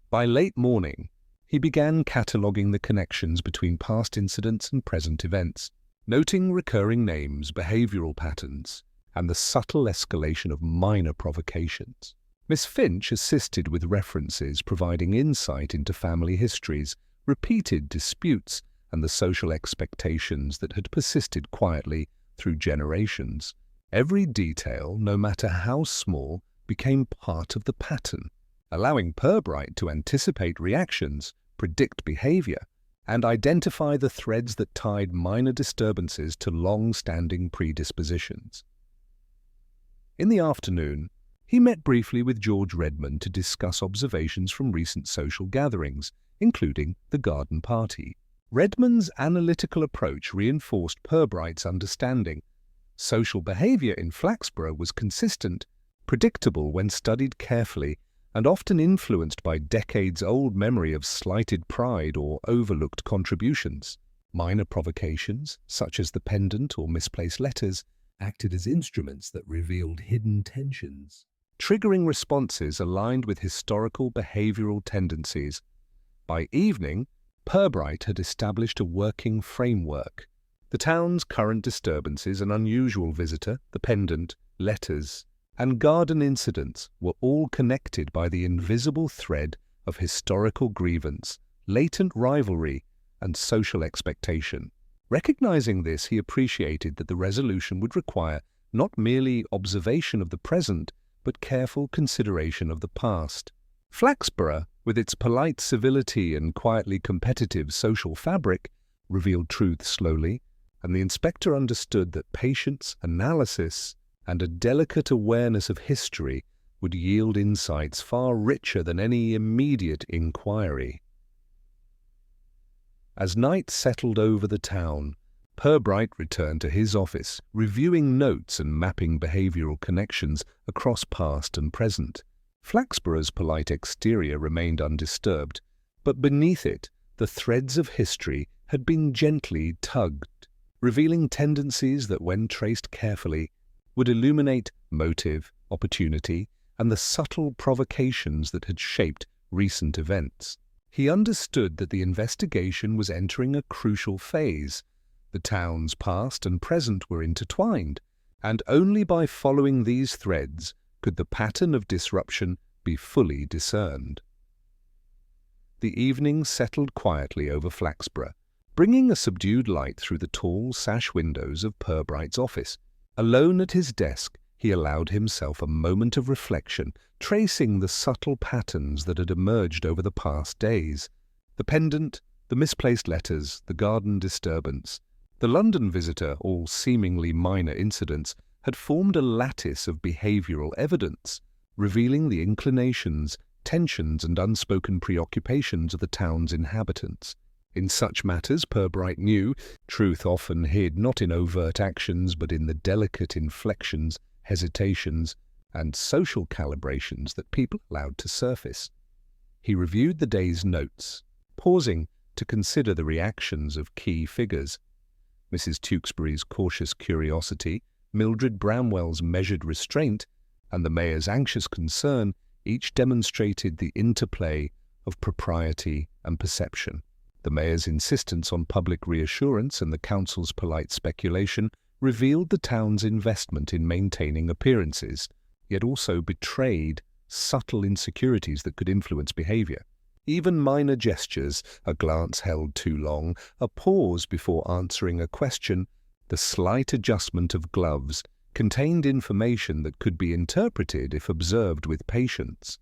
By late morning, he began cataloguing the connections between past incidents and present events, noting recurring names, behavioral patterns, and the subtle escalation of minor provocations. Miss Finch assisted with references, providing insight into family histories, repeated disputes, and the social expectations that had persisted quietly through generations. Every detail, no matter how small, became part of the pattern, allowing Purbright to anticipate reactions, predict behavior, and identify the threads that tied minor disturbances to long-standing predispositions. In the afternoon, he met briefly with George Redmond to discuss observations from recent social gatherings, including the garden party. Redmond's analytical approach reinforced Purbright's understanding. Social behavior in Flaxborough was consistent, predictable when studied carefully, and often influenced by decades-old memory of slighted pride or overlooked contributions. Minor provocations, such as the pendant or misplaced letters, acted as instruments that revealed hidden tensions, triggering responses aligned with historical behavioral tendencies. By evening, Purbright had established a working framework. The town's current disturbances, an unusual visitor, the pendant, letters, and garden incidents were all connected by the invisible thread of historical grievance, latent rivalry, and social expectation. Recognizing this, he appreciated that the resolution would require not merely observation of the present, but careful consideration of the past. Flaxborough, with its polite civility and quietly competitive social fabric, revealed truth slowly, and the inspector understood that patience, analysis, and a delicate awareness of history would yield insights far richer than any immediate inquiry. As night settled over the town, Purbright returned to his office, reviewing notes and mapping behavioral connections across past and present. Flaxborough's polite exterior remained undisturbed, but beneath it, the threads of history had been gently tugged, revealing tendencies that, when traced carefully, would illuminate motive, opportunity, and the subtle provocations that had shaped recent events. He understood that the investigation was entering a crucial phase. The town's past and present were intertwined, and only by following these threads could the pattern of disruption be fully discerned. The evening settled quietly over Flaxborough, bringing a subdued light through the tall sash windows of Purbright's office. Alone at his desk, he allowed himself a moment of reflection, tracing the subtle patterns that had emerged over the past days. The pendant, the misplaced letters, the garden disturbance, the London visitor, all seemingly minor incidents, had formed a lattice of behavioral evidence, revealing the inclinations, tensions, and unspoken preoccupations of the town's inhabitants. In such matters, Purbright knew, truth often hid not in overt actions but in the delicate inflections, hesitations, and social calibrations that people allowed to surface. He reviewed the day's notes, pausing to consider the reactions of key figures. Mrs. Tewkesbury's cautious curiosity, Mildred Bramwell's measured restraint, and the mayor's anxious concern each demonstrated the interplay of propriety and perception. The mayor's insistence on public reassurance and the council's polite speculation revealed the town's investment in maintaining appearances, yet also betrayed subtle insecurities that could influence behavior. Even minor gestures, a glance held too long, a pause before answering a question, the slight adjustment of gloves, contained information that could be interpreted if observed with patience.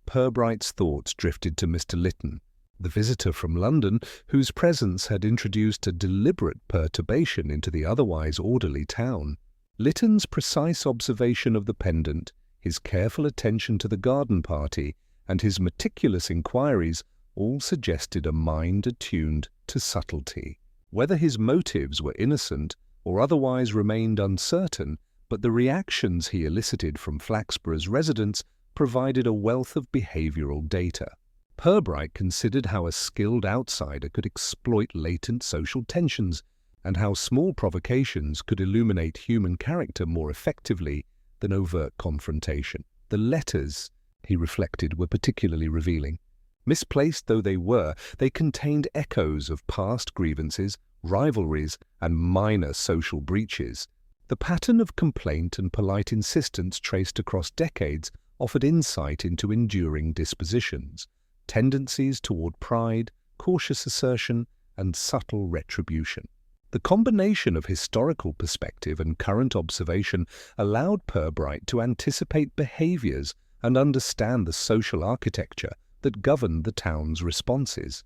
Purbright's thoughts drifted to Mr. Lytton, the visitor from London, whose presence had introduced a deliberate perturbation into the otherwise orderly town. Lytton's precise observation of the pendant, his careful attention to the garden party, and his meticulous inquiries all suggested a mind attuned to subtlety. Whether his motives were innocent or otherwise remained uncertain, but the reactions he elicited from Flaxborough's residents provided a wealth of behavioral data. Purbright considered how a skilled outsider could exploit latent social tensions, and how small provocations could illuminate human character more effectively than overt confrontation. The letters, he reflected, were particularly revealing. Misplaced though they were, they contained echoes of past grievances, rivalries, and minor social breaches. The pattern of complaint and polite insistence traced across decades offered insight into enduring dispositions, tendencies toward pride, cautious assertion, and subtle retribution. The combination of historical perspective and current observation allowed Purbright to anticipate behaviors and understand the social architecture that governed the town's responses.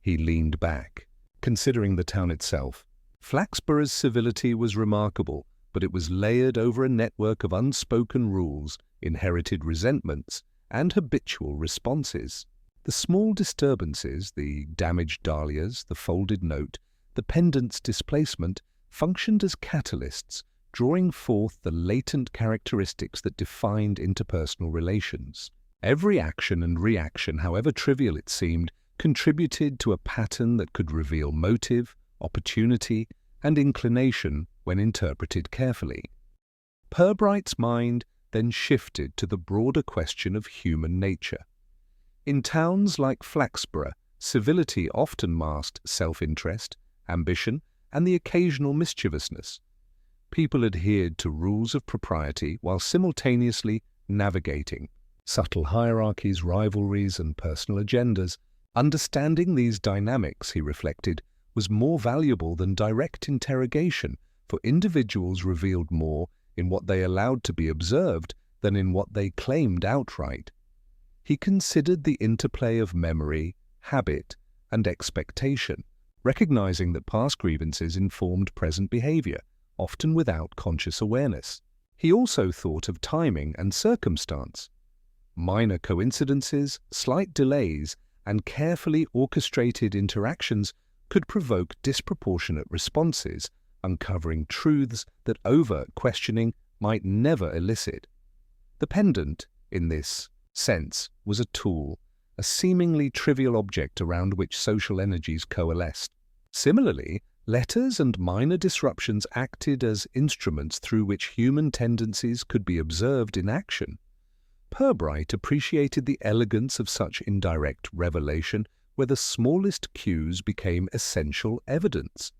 He leaned back, considering the town itself. Flaxborough's civility was remarkable, but it was layered over a network of unspoken rules, inherited resentments, and habitual responses. The small disturbances, the damaged dahlias, the folded note, the pendant's displacement, functioned as catalysts, drawing forth the latent characteristics that defined interpersonal relations. Every action and reaction, however trivial it seemed, contributed to a pattern that could reveal motive, opportunity, and inclination when interpreted carefully. Purbright's mind then shifted to the broader question of human nature. In towns like Flaxborough, civility often masked self-interest, ambition, and the occasional mischievousness. People adhered to rules of propriety while simultaneously navigating subtle hierarchies, rivalries, and personal agendas. Understanding these dynamics, he reflected, was more valuable than direct interrogation, for individuals revealed more in what they allowed to be observed than in what they claimed outright. He considered the interplay of memory, habit, and expectation, recognizing that past grievances informed present behavior, often without conscious awareness. He also thought of timing and circumstance. Minor coincidences, slight delays, and carefully orchestrated interactions could provoke disproportionate responses, uncovering truths that overt questioning might never elicit. The pendant, in this sense, was a tool, a seemingly trivial object around which social energies coalesced. Similarly, letters and minor disruptions acted as instruments through which human tendencies could be observed in action. Purbright appreciated the elegance of such indirect revelation, where the smallest cues became essential evidence.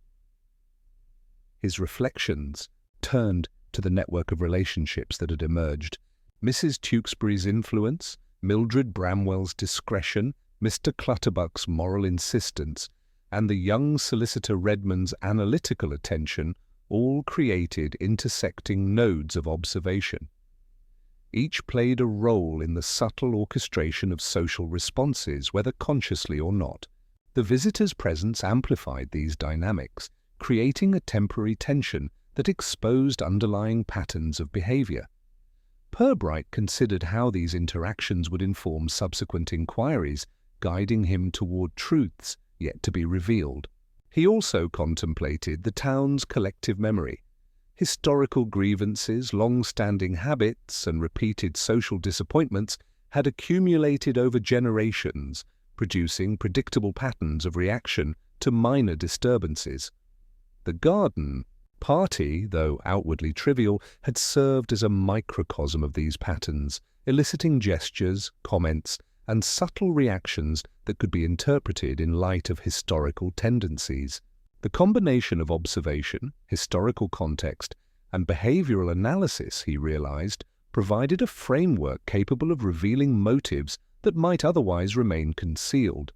His reflections turned to the network of relationships that had emerged. Mrs. Tewkesbury's influence, Mildred Bramwell's discretion, Mr. Clutterbuck's moral insistence, and the young solicitor Redmond's analytical attention all created intersecting nodes of observation. Each played a role in the subtle orchestration of social responses, whether consciously or not. The visitor's presence amplified these dynamics, creating a temporary tension that exposed underlying patterns of behavior. Purbright considered how these interactions would inform subsequent inquiries, guiding him toward truths yet to be revealed. He also contemplated the town's collective memory. Historical grievances, long-standing habits, and repeated social disappointments had accumulated over generations, producing predictable patterns of reaction to minor disturbances. The garden party, though outwardly trivial, had served as a microcosm of these patterns, eliciting gestures, comments, and subtle reactions that could be interpreted in light of historical tendencies. The combination of observation, historical context, and behavioral analysis, he realized, provided a framework capable of revealing motives that might otherwise remain concealed.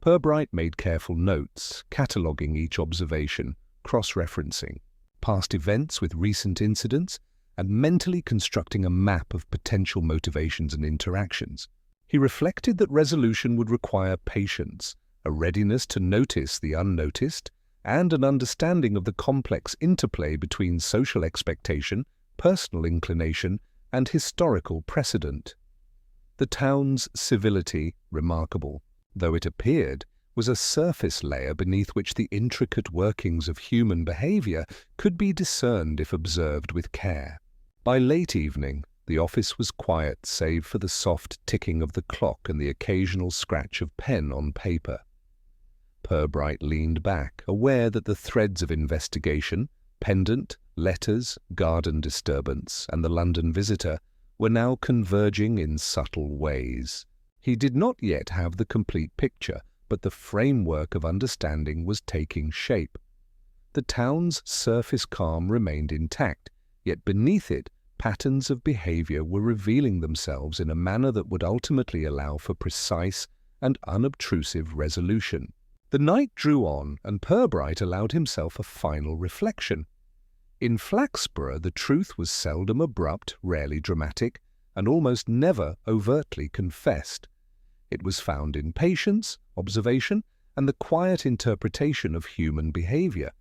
Purbright made careful notes, cataloguing each observation, cross-referencing past events with recent incidents, and mentally constructing a map of potential motivations and interactions. He reflected that resolution would require patience, a readiness to notice the unnoticed, and an understanding of the complex interplay between social expectation, personal inclination, and historical precedent. The town's civility, remarkable though it appeared, was a surface layer beneath which the intricate workings of human behavior could be discerned if observed with care. By late evening, the office was quiet save for the soft ticking of the clock and the occasional scratch of pen on paper. Purbright leaned back, aware that the threads of investigation, pendant, letters, garden disturbance, and the London visitor were now converging in subtle ways. He did not yet have the complete picture, but the framework of understanding was taking shape. The town's surface calm remained intact, yet beneath it, patterns of behavior were revealing themselves in a manner that would ultimately allow for precise and unobtrusive resolution. The night drew on, and Purbright allowed himself a final reflection. In Flaxborough, the truth was seldom abrupt, rarely dramatic, and almost never overtly confessed. It was found in patience, observation, and the quiet interpretation of human behavior.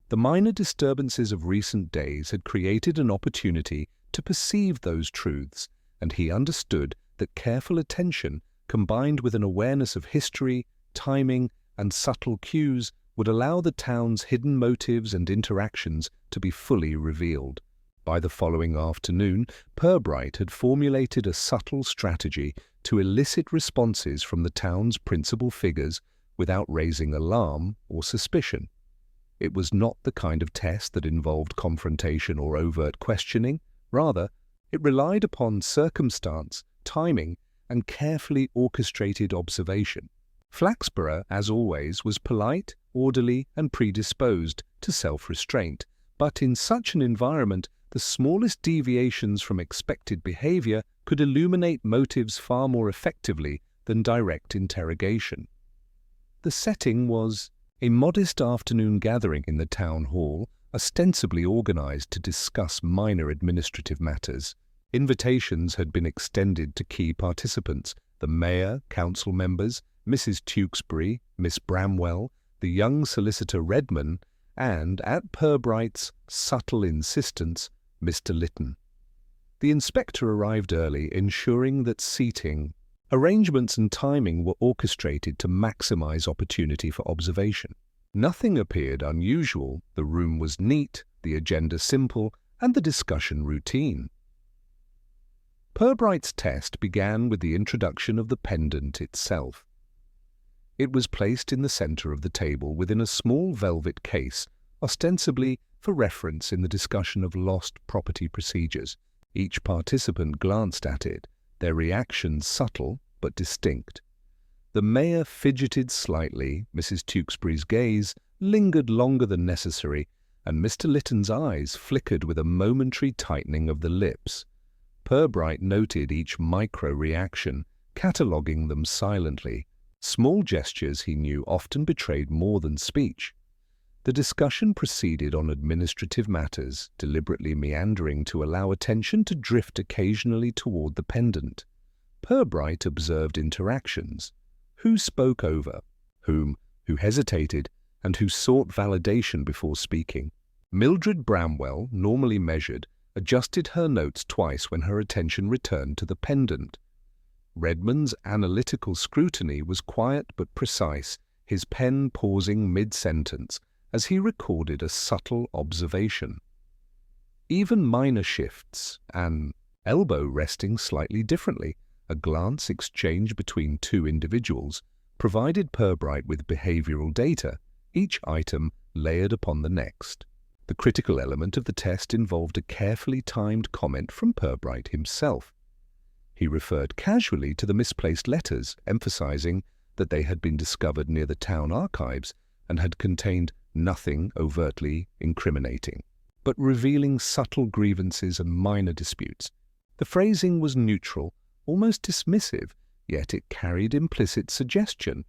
The minor disturbances of recent days had created an opportunity to perceive those truths, and he understood that careful attention, combined with an awareness of history, timing, and subtle cues, would allow the town's hidden motives and interactions to be fully revealed. By the following afternoon, Purbright had formulated a subtle strategy to elicit responses from the town's principal figures without raising alarm or suspicion. It was not the kind of test that involved confrontation or overt questioning. Rather, it relied upon circumstance, timing, and carefully orchestrated observation. Flaxborough, as always, was polite, orderly, and predisposed to self-restraint, but in such an environment, the smallest deviations from expected behavior could illuminate motives far more effectively than direct interrogation. The setting was a modest afternoon gathering in the town hall, ostensibly organized to discuss minor administrative matters. Invitations had been extended to key participants: the mayor, council members, Mrs. Tewkesbury, Miss Bramwell, the young solicitor Redman, and, at Purbright's subtle insistence, Mr. Lytton. The inspector arrived early, ensuring that seating, arrangements and timing were orchestrated to maximize opportunity for observation. Nothing appeared unusual. The room was neat, the agenda simple, and the discussion routine. Purbright's test began with the introduction of the pendant itself. It was placed in the center of the table within a small velvet case, ostensibly for reference in the discussion of lost property procedures. Each participant glanced at it, their reactions subtle but distinct. The mayor fidgeted slightly, Mrs. Tewkesbury's gaze lingered longer than necessary, and Mr. Lytton's eyes flickered with a momentary tightening of the lips. Purbright noted each micro-reaction, cataloguing them silently. Small gestures, he knew, often betrayed more than speech. The discussion proceeded on administrative matters, deliberately meandering to allow attention to drift occasionally toward the pendant. Purbright observed interactions. Who spoke over? Whom? Who hesitated? And who sought validation before speaking? Mildred Bramwell, normally measured, adjusted her notes twice when her attention returned to the pendant. Redman's analytical scrutiny was quiet but precise, his pen pausing mid-sentence as he recorded a subtle observation. Even minor shifts, an elbow resting slightly differently, a glance exchanged between two individuals, provided Purbright with behavioral data, each item layered upon the next. The critical element of the test involved a carefully timed comment from Purbright himself. He referred casually to the misplaced letters, emphasizing that they had been discovered near the town archives and had contained nothing overtly incriminating, but revealing subtle grievances and minor disputes. The phrasing was neutral, almost dismissive, yet it carried implicit suggestion.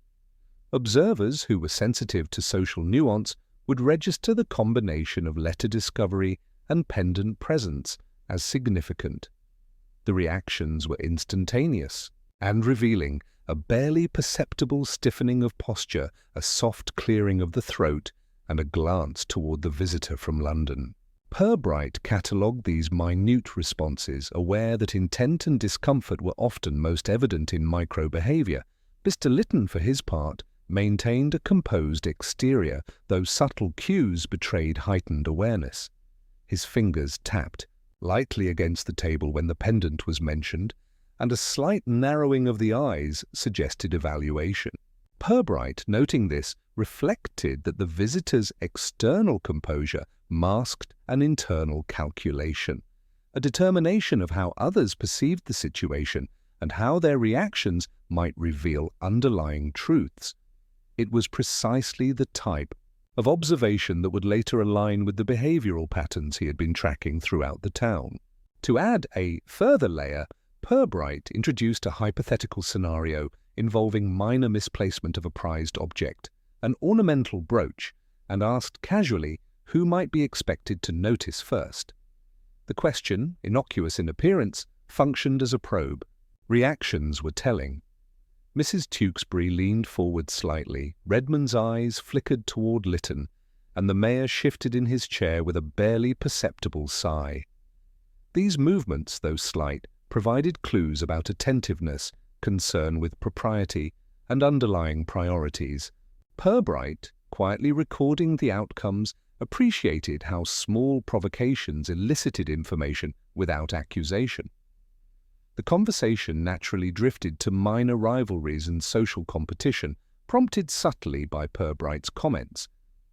Observers who were sensitive to social nuance would register the combination of letter discovery and pendant presence as significant. The reactions were instantaneous and revealing, a barely perceptible stiffening of posture, a soft clearing of the throat, and a glance toward the visitor from London. Purbright catalogued these minute responses, aware that intent and discomfort were often most evident in micro-behavior. Mr. Lytton, for his part, maintained a composed exterior, though subtle cues betrayed heightened awareness. His fingers tapped lightly against the table when the pendant was mentioned, and a slight narrowing of the eyes suggested evaluation. Purbright, noting this, reflected that the visitor's external composure masked an internal calculation, a determination of how others perceived the situation and how their reactions might reveal underlying truths. It was precisely the type of observation that would later align with the behavioral patterns he had been tracking throughout the town. To add a further layer, Purbright introduced a hypothetical scenario involving minor misplacement of a prized object, an ornamental brooch, and asked casually who might be expected to notice first. The question, innocuous in appearance, functioned as a probe. Reactions were telling. Mrs. Tewkesbury leaned forward slightly, Redman's eyes flickered toward Lytton, and the mayor shifted in his chair with a barely perceptible sigh. These movements, though slight, provided clues about attentiveness, concern with propriety, and underlying priorities. Purbright, quietly recording the outcomes, appreciated how small provocations elicited information without accusation. The conversation naturally drifted to minor rivalries and social competition, prompted subtly by Purbright's comments.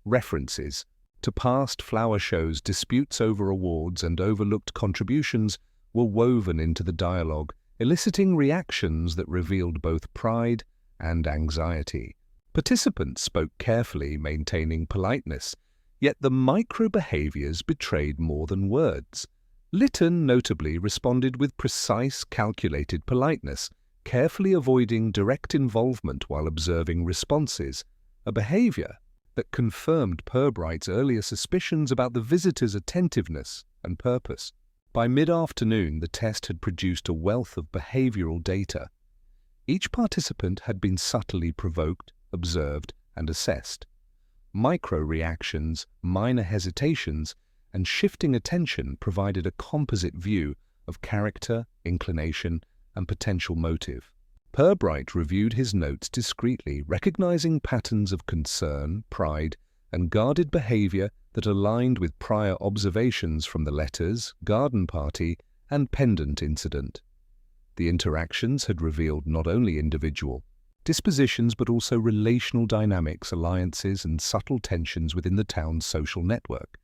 References to past flower shows, disputes over awards, and overlooked contributions were woven into the dialogue, eliciting reactions that revealed both pride and anxiety. Participants spoke carefully, maintaining politeness, yet the micro-behaviors betrayed more than words. Lytton notably responded with precise, calculated politeness, carefully avoiding direct involvement while observing responses, a behavior that confirmed Purbright's earlier suspicions about the visitor's attentiveness and purpose. By mid-afternoon, the test had produced a wealth of behavioral data. Each participant had been subtly provoked, observed, and assessed. Micro-reactions, minor hesitations, and shifting attention provided a composite view of character, inclination, and potential motive. Purbright reviewed his notes discreetly, recognizing patterns of concern, pride, and guarded behavior that aligned with prior observations from the letters, garden party, and pendant incident. The interactions had revealed not only individual dispositions but also relational dynamics, alliances, and subtle tensions within the town's social network.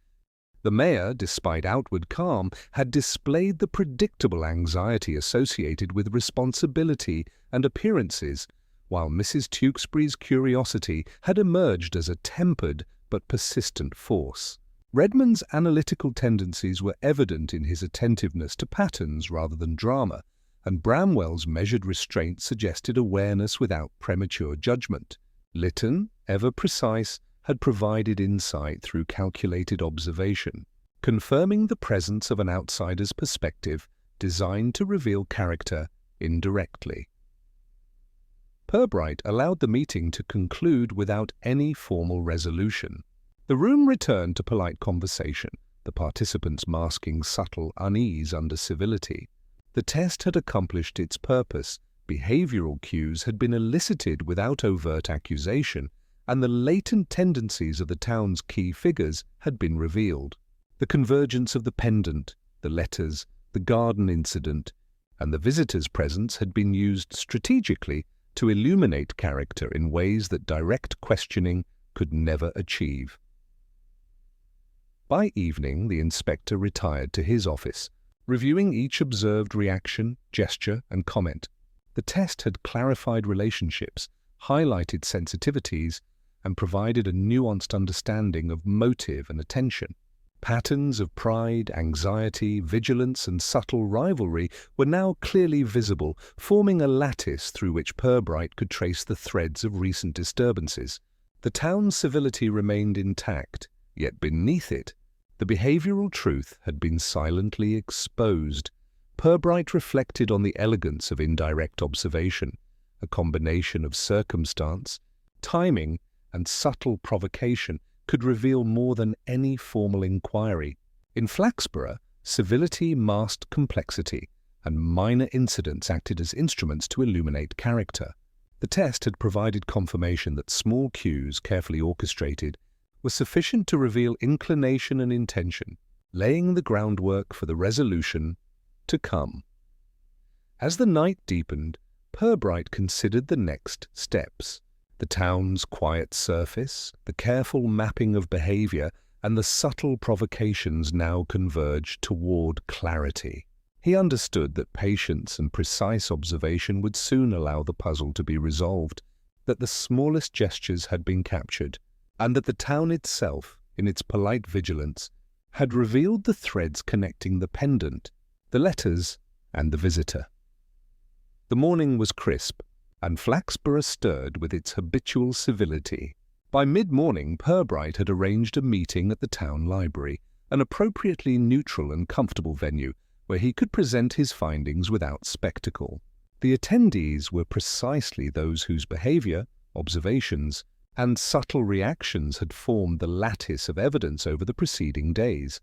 The mayor, despite outward calm, had displayed the predictable anxiety associated with responsibility and appearances, while Mrs. Tewkesbury's curiosity had emerged as a tempered but persistent force. Redmond's analytical tendencies were evident in his attentiveness to patterns rather than drama, and Bramwell's measured restraint suggested awareness without premature judgment. Lytton, ever precise, had provided insight through calculated observation, confirming the presence of an outsider's perspective designed to reveal character indirectly. Purbright allowed the meeting to conclude without any formal resolution. The room returned to polite conversation, the participants masking subtle unease under civility. The test had accomplished its purpose, behavioral cues had been elicited without overt accusation, and the latent tendencies of the town's key figures had been revealed. The convergence of the pendant, the letters, the garden incident, and the visitor's presence had been used strategically to illuminate character in ways that direct questioning could never achieve. By evening, the inspector retired to his office, reviewing each observed reaction, gesture, and comment. The test had clarified relationships, highlighted sensitivities, and provided a nuanced understanding of motive and attention. Patterns of pride, anxiety, vigilance, and subtle rivalry were now clearly visible, forming a lattice through which Purbright could trace the threads of recent disturbances. The town's civility remained intact, yet beneath it, the behavioral truth had been silently exposed. Purbright reflected on the elegance of indirect observation, a combination of circumstance, timing, and subtle provocation could reveal more than any formal inquiry. In Flaxborough, civility masked complexity, and minor incidents acted as instruments to illuminate character. The test had provided confirmation that small cues, carefully orchestrated, were sufficient to reveal inclination and intention, laying the groundwork for the resolution to come. As the night deepened, Purbright considered the next steps. The town's quiet surface, the careful mapping of behavior, and the subtle provocations now converged toward clarity. He understood that patience and precise observation would soon allow the puzzle to be resolved, that the smallest gestures had been captured, and that the town itself, in its polite vigilance, had revealed the threads connecting the pendant, the letters, and the visitor. The morning was crisp, and Flaxborough stirred with its habitual civility. By mid-morning, Purbright had arranged a meeting at the town library, an appropriately neutral and comfortable venue where he could present his findings without spectacle. The attendees were precisely those whose behavior, observations, and subtle reactions had formed the lattice of evidence over the preceding days.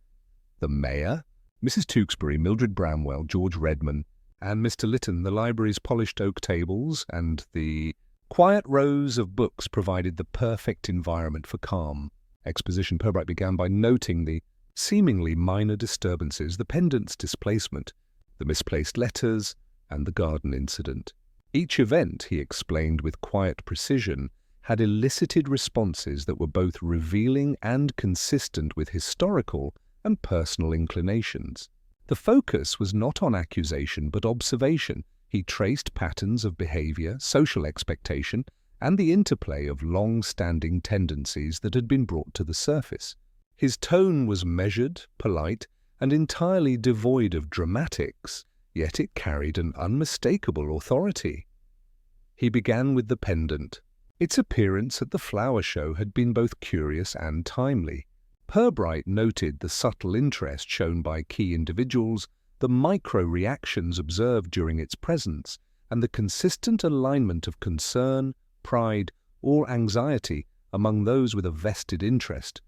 The mayor, Mrs. Tewkesbury, Mildred Bramwell, George Redmond, and Mr. Lytton, the library's polished oak tables, and the quiet rows of books provided the perfect environment for calm exposition. Purbright began by noting the seemingly minor disturbances, the pendant's displacement, the misplaced letters, and the garden incident. Each event, he explained with quiet precision, had elicited responses that were both revealing and consistent with historical and personal inclinations. The focus was not on accusation but observation. He traced patterns of behavior, social expectation, and the interplay of long-standing tendencies that had been brought to the surface. His tone was measured, polite, and entirely devoid of dramatics, yet it carried an unmistakable authority. He began with the pendant. Its appearance at the flower show had been both curious and timely. Purbright noted the subtle interest shown by key individuals, the micro-reactions observed during its presence, and the consistent alignment of concern, pride, or anxiety among those with a vested interest.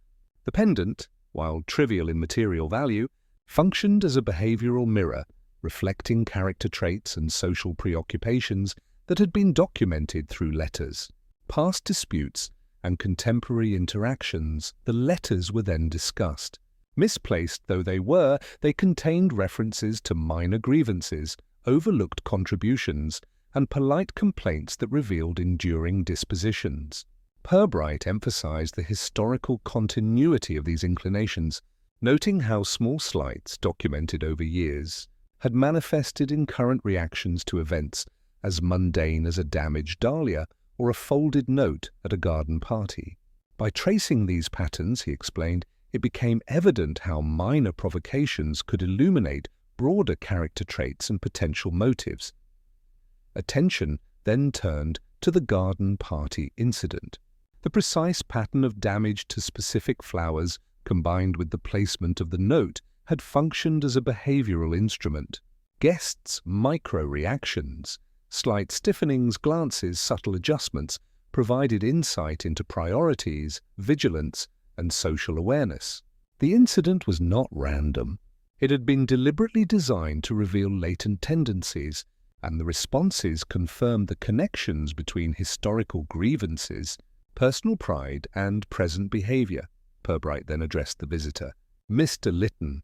The pendant, while trivial in material value, functioned as a behavioral mirror, reflecting character traits and social preoccupations that had been documented through letters. Past disputes and contemporary interactions, the letters were then discussed. Misplaced though they were, they contained references to minor grievances, overlooked contributions, and polite complaints that revealed enduring dispositions. Purbright emphasized the historical continuity of these inclinations, noting how small slights, documented over years, had manifested in current reactions to events as mundane as a damaged dahlia or a folded note at a garden party. By tracing these patterns, he explained, it became evident how minor provocations could illuminate broader character traits and potential motives. Attention then turned to the garden party incident. The precise pattern of damage to specific flowers, combined with the placement of the note, had functioned as a behavioral instrument. Guests' micro-reactions, slight stiffenings, glances, subtle adjustments, provided insight into priorities, vigilance, and social awareness. The incident was not random. It had been deliberately designed to reveal latent tendencies, and the responses confirmed the connections between historical grievances, personal pride, and present behavior. Purbright then addressed the visitor. Mr. Lytton.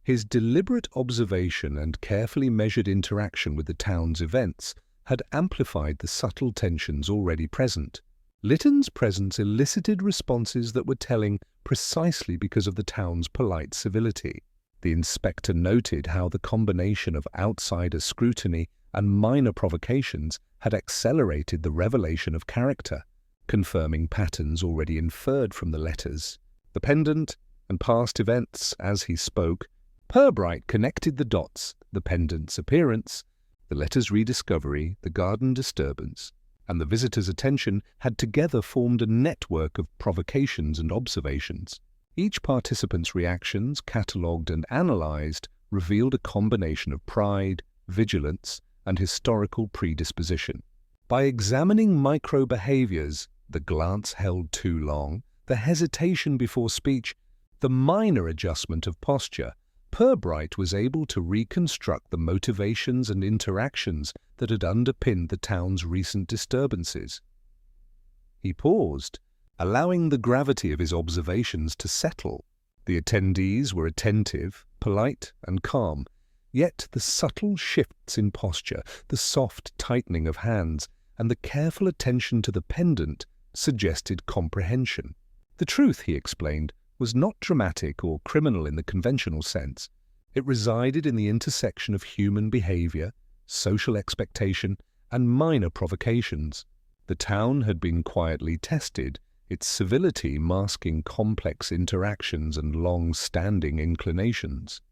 His deliberate observation and carefully measured interaction with the town's events had amplified the subtle tensions already present. Lytton's presence elicited responses that were telling precisely because of the town's polite civility. The inspector noted how the combination of outsider scrutiny and minor provocations had accelerated the revelation of character, confirming patterns already inferred from the letters. The pendant and past events, as he spoke, Purbright connected the dots, the pendant's appearance, the letter's rediscovery, the garden disturbance, and the visitor's attention had together formed a network of provocations and observations. Each participant's reactions, catalogued and analyzed, revealed a combination of pride, vigilance, and historical predisposition. By examining micro-behaviors, the glance held too long, the hesitation before speech, the minor adjustment of posture, Purbright was able to reconstruct the motivations and interactions that had underpinned the town's recent disturbances. He paused, allowing the gravity of his observations to settle. The attendees were attentive, polite, and calm, yet the subtle shifts in posture, the soft tightening of hands, and the careful attention to the pendant suggested comprehension. The truth, he explained, was not dramatic or criminal in the conventional sense. It resided in the intersection of human behavior, social expectation, and minor provocations. The town had been quietly tested, its civility masking complex interactions and long-standing inclinations.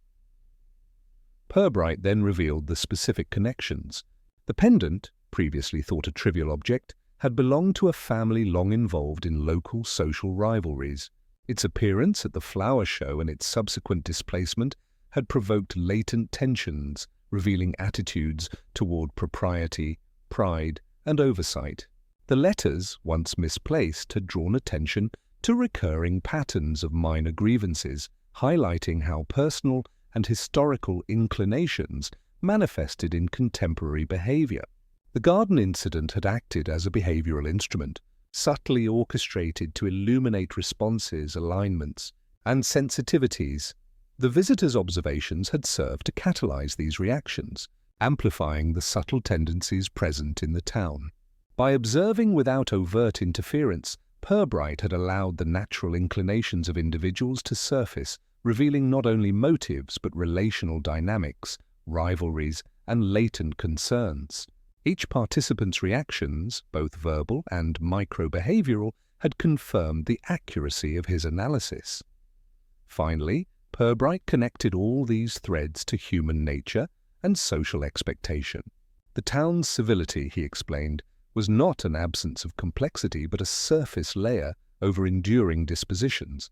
Purbright then revealed the specific connections. The pendant, previously thought a trivial object, had belonged to a family long involved in local social rivalries. Its appearance at the flower show and its subsequent displacement had provoked latent tensions, revealing attitudes toward propriety, pride, and oversight. The letters, once misplaced, had drawn attention to recurring patterns of minor grievances, highlighting how personal and historical inclinations manifested in contemporary behavior. The garden incident had acted as a behavioral instrument, subtly orchestrated to illuminate responses, alignments, and sensitivities. The visitor's observations had served to catalyze these reactions, amplifying the subtle tendencies present in the town. By observing without overt interference, Purbright had allowed the natural inclinations of individuals to surface, revealing not only motives but relational dynamics, rivalries, and latent concerns. Each participant's reactions, both verbal and micro-behavioral, had confirmed the accuracy of his analysis. Finally, Purbright connected all these threads to human nature and social expectation. The town's civility, he explained, was not an absence of complexity but a surface layer over enduring dispositions.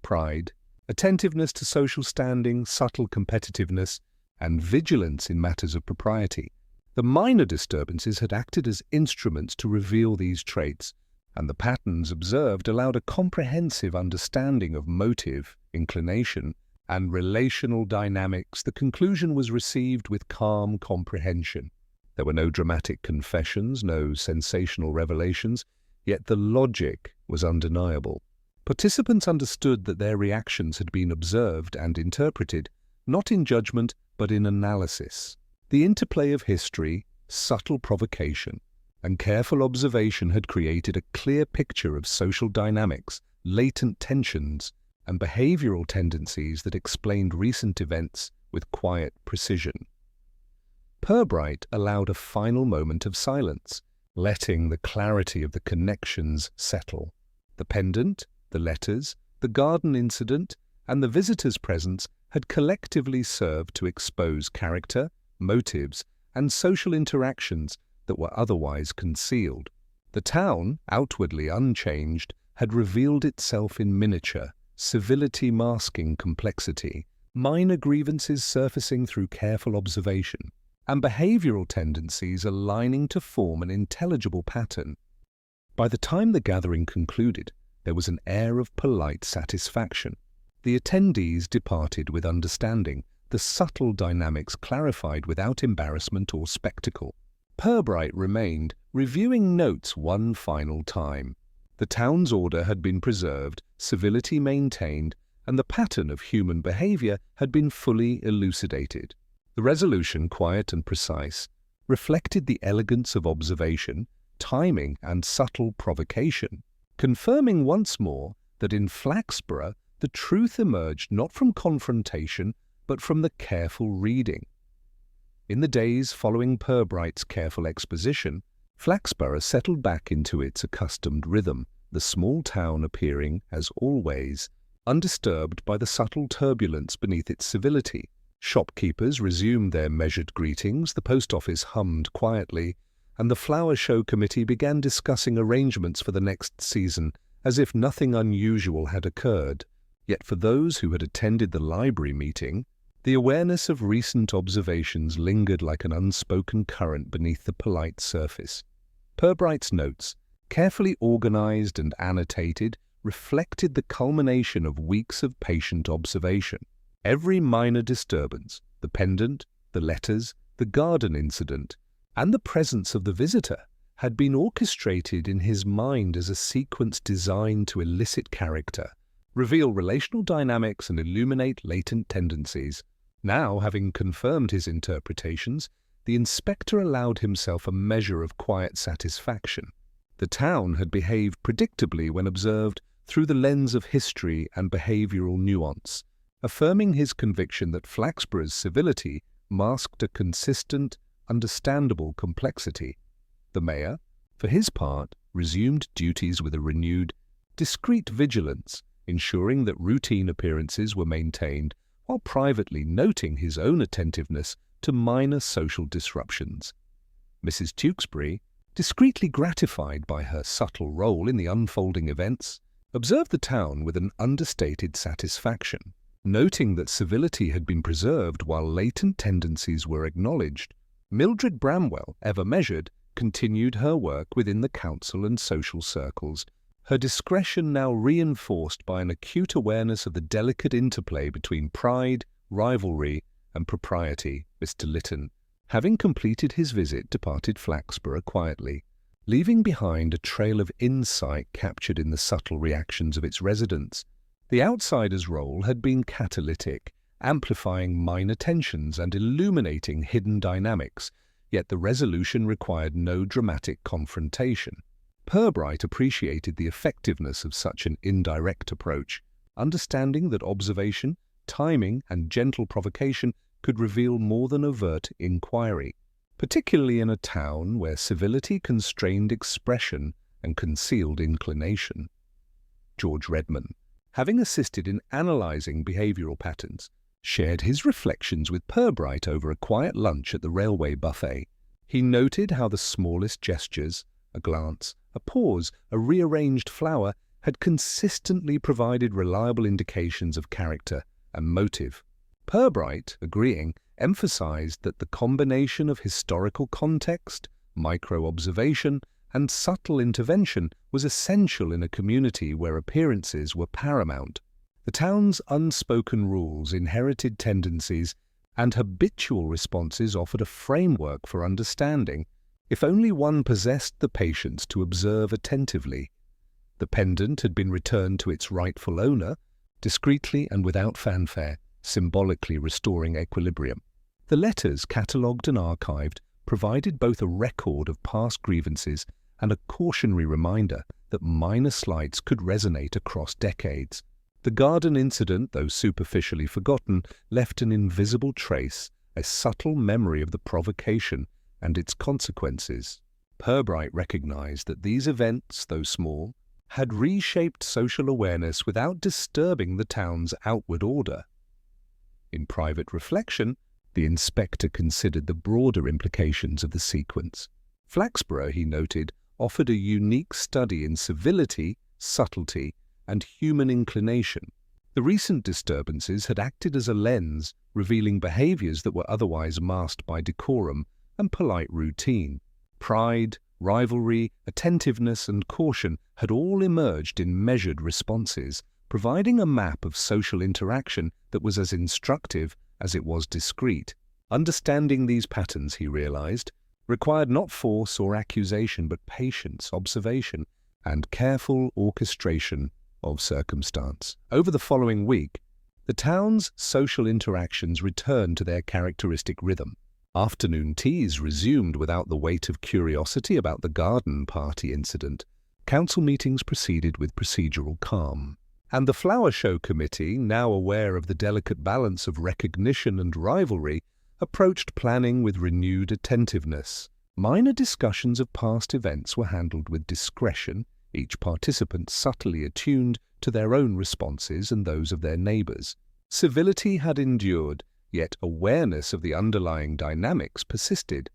Pride, attentiveness to social standing, subtle competitiveness, and vigilance in matters of propriety. The minor disturbances had acted as instruments to reveal these traits, and the patterns observed allowed a comprehensive understanding of motive, inclination, and relational dynamics. The conclusion was received with calm comprehension. There were no dramatic confessions, no sensational revelations, yet the logic was undeniable. Participants understood that their reactions had been observed and interpreted, not in judgment but in analysis. The interplay of history, subtle provocation, and careful observation had created a clear picture of social dynamics, latent tensions, and behavioral tendencies that explained recent events with quiet precision. Purbright allowed a final moment of silence, letting the clarity of the connections settle. The pendant, the letters, the garden incident, and the visitor's presence had collectively served to expose character, motives, and social interactions that were otherwise concealed. The town, outwardly unchanged, had revealed itself in miniature, civility masking complexity, minor grievances surfacing through careful observation, and behavioral tendencies aligning to form an intelligible pattern. By the time the gathering concluded, there was an air of polite satisfaction. The attendees departed with understanding, the subtle dynamics clarified without embarrassment or spectacle. Purbright remained, reviewing notes one final time. The town's order had been preserved, civility maintained, and the pattern of human behavior had been fully elucidated. The resolution, quiet and precise, reflected the elegance of observation, timing, and subtle provocation, confirming once more that in Flaxborough the truth emerged not from confrontation but from the careful reading. In the days following Purbright's careful exposition, Flaxborough settled back into its accustomed rhythm, the small town appearing, as always, undisturbed by the subtle turbulence beneath its civility. Shopkeepers resumed their measured greetings, the post office hummed quietly, and the flower show committee began discussing arrangements for the next season as if nothing unusual had occurred. Yet for those who had attended the library meeting, the awareness of recent observations lingered like an unspoken current beneath the polite surface. Purbright's notes, carefully organized and annotated, reflected the culmination of weeks of patient observation. Every minor disturbance, the pendant, the letters, the garden incident, and the presence of the visitor had been orchestrated in his mind as a sequence designed to elicit character, reveal relational dynamics, and illuminate latent tendencies. Now, having confirmed his interpretations, the inspector allowed himself a measure of quiet satisfaction. The town had behaved predictably when observed through the lens of history and behavioral nuance, affirming his conviction that Flaxborough's civility masked a consistent, understandable complexity. The mayor, for his part, resumed duties with a renewed, discreet vigilance, ensuring that routine appearances were maintained while privately noting his own attentiveness to minor social disruptions. Mrs. Tewkesbury, discreetly gratified by her subtle role in the unfolding events, observed the town with an understated satisfaction, noting that civility had been preserved while latent tendencies were acknowledged. Mildred Bramwell, ever measured, continued her work within the council and social circles, her discretion now reinforced by an acute awareness of the delicate interplay between pride, rivalry, and propriety. Mr. Lytton, having completed his visit, departed Flaxborough quietly, leaving behind a trail of insight captured in the subtle reactions of its residents. The outsider's role had been catalytic, amplifying minor tensions and illuminating hidden dynamics, yet the resolution required no dramatic confrontation. Purbright appreciated the effectiveness of such an indirect approach, understanding that observation, timing, and gentle provocation could reveal more than overt inquiry, particularly in a town where civility constrained expression and concealed inclination. George Redman, having assisted in analysing behavioural patterns, shared his reflections with Purbright over a quiet lunch at the railway buffet. He noted how the smallest gestures, a glance, a pause, a rearranged flower, had consistently provided reliable indications of character and motive. Purbright, agreeing, emphasized that the combination of historical context, micro-observation, and subtle intervention was essential in a community where appearances were paramount. The town's unspoken rules, inherited tendencies, and habitual responses offered a framework for understanding, if only one possessed the patience to observe attentively. The pendant had been returned to its rightful owner, discreetly and without fanfare, symbolically restoring equilibrium. The letters, catalogued and archived, provided both a record of past grievances and a cautionary reminder that minor slights could resonate across decades. The garden incident, though superficially forgotten, left an invisible trace, a subtle memory of the provocation and its consequences. Purbright recognized that these events, though small, had reshaped social awareness without disturbing the town's outward order. In private reflection, the inspector considered the broader implications of the sequence. Flaxborough, he noted, offered a unique study in civility, subtlety, and human inclination. The recent disturbances had acted as a lens, revealing behaviors that were otherwise masked by decorum and polite routine. Pride, rivalry, attentiveness, and caution had all emerged in measured responses, providing a map of social interaction that was as instructive as it was discreet. Understanding these patterns, he realized, required not force or accusation but patience, observation, and careful orchestration of circumstance. Over the following week, the town's social interactions returned to their characteristic rhythm. Afternoon teas resumed without the weight of curiosity about the garden party incident. Council meetings proceeded with procedural calm. And the flower show committee, now aware of the delicate balance of recognition and rivalry, approached planning with renewed attentiveness. Minor discussions of past events were handled with discretion, each participant subtly attuned to their own responses and those of their neighbours. Civility had endured, yet awareness of the underlying dynamics persisted.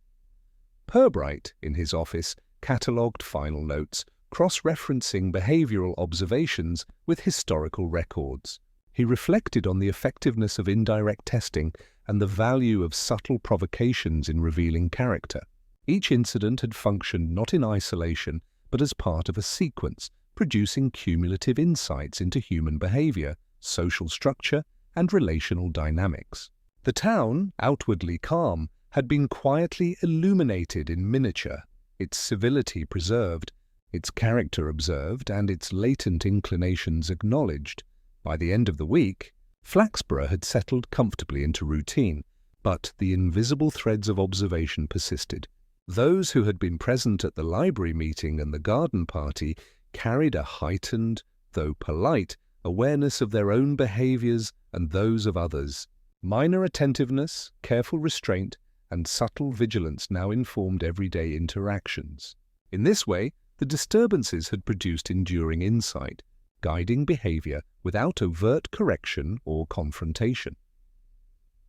Purbright, in his office, catalogued final notes, cross-referencing behavioural observations with historical records. He reflected on the effectiveness of indirect testing and the value of subtle provocations in revealing character. Each incident had functioned not in isolation, but as part of a sequence, producing cumulative insights into human behaviour, social structure, and relational dynamics. The town, outwardly calm, had been quietly illuminated in miniature, its civility preserved, its character observed, and its latent inclinations acknowledged. By the end of the week, Flaxborough had settled comfortably into routine, but the invisible threads of observation persisted. Those who had been present at the library meeting and the garden party carried a heightened, though polite, awareness of their own behaviours and those of others. Minor attentiveness, careful restraint, and subtle vigilance now informed everyday interactions. In this way, the disturbances had produced enduring insight, guiding behaviour without overt correction or confrontation.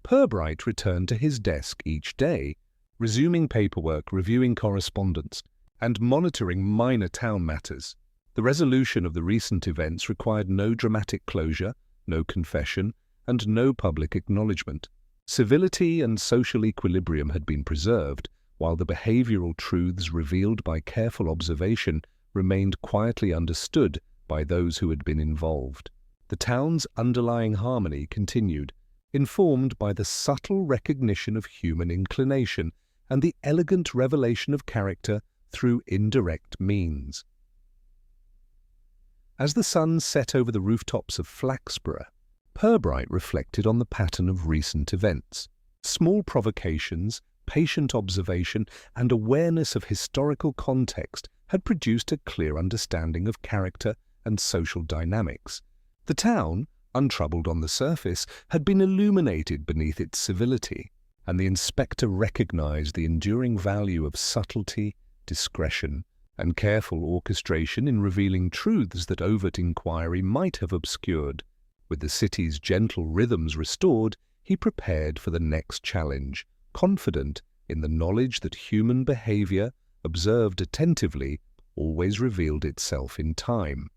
Purbright returned to his desk each day, resuming paperwork, reviewing correspondence, and monitoring minor town matters. The resolution of the recent events required no dramatic closure, no confession, and no public acknowledgement. Civility and social equilibrium had been preserved, while the behavioural truths revealed by careful observation remained quietly understood by those who had been involved. The town's underlying harmony continued, informed by the subtle recognition of human inclination and the elegant revelation of character through indirect means. As the sun set over the rooftops of Flaxborough, Purbright reflected on the pattern of recent events. Small provocations, patient observation, and awareness of historical context had produced a clear understanding of character and social dynamics. The town, untroubled on the surface, had been illuminated beneath its civility, and the inspector recognized the enduring value of subtlety, discretion, and careful orchestration in revealing truths that overt inquiry might have obscured. With the city's gentle rhythms restored, he prepared for the next challenge, confident in the knowledge that human behavior, observed attentively, always revealed itself in time.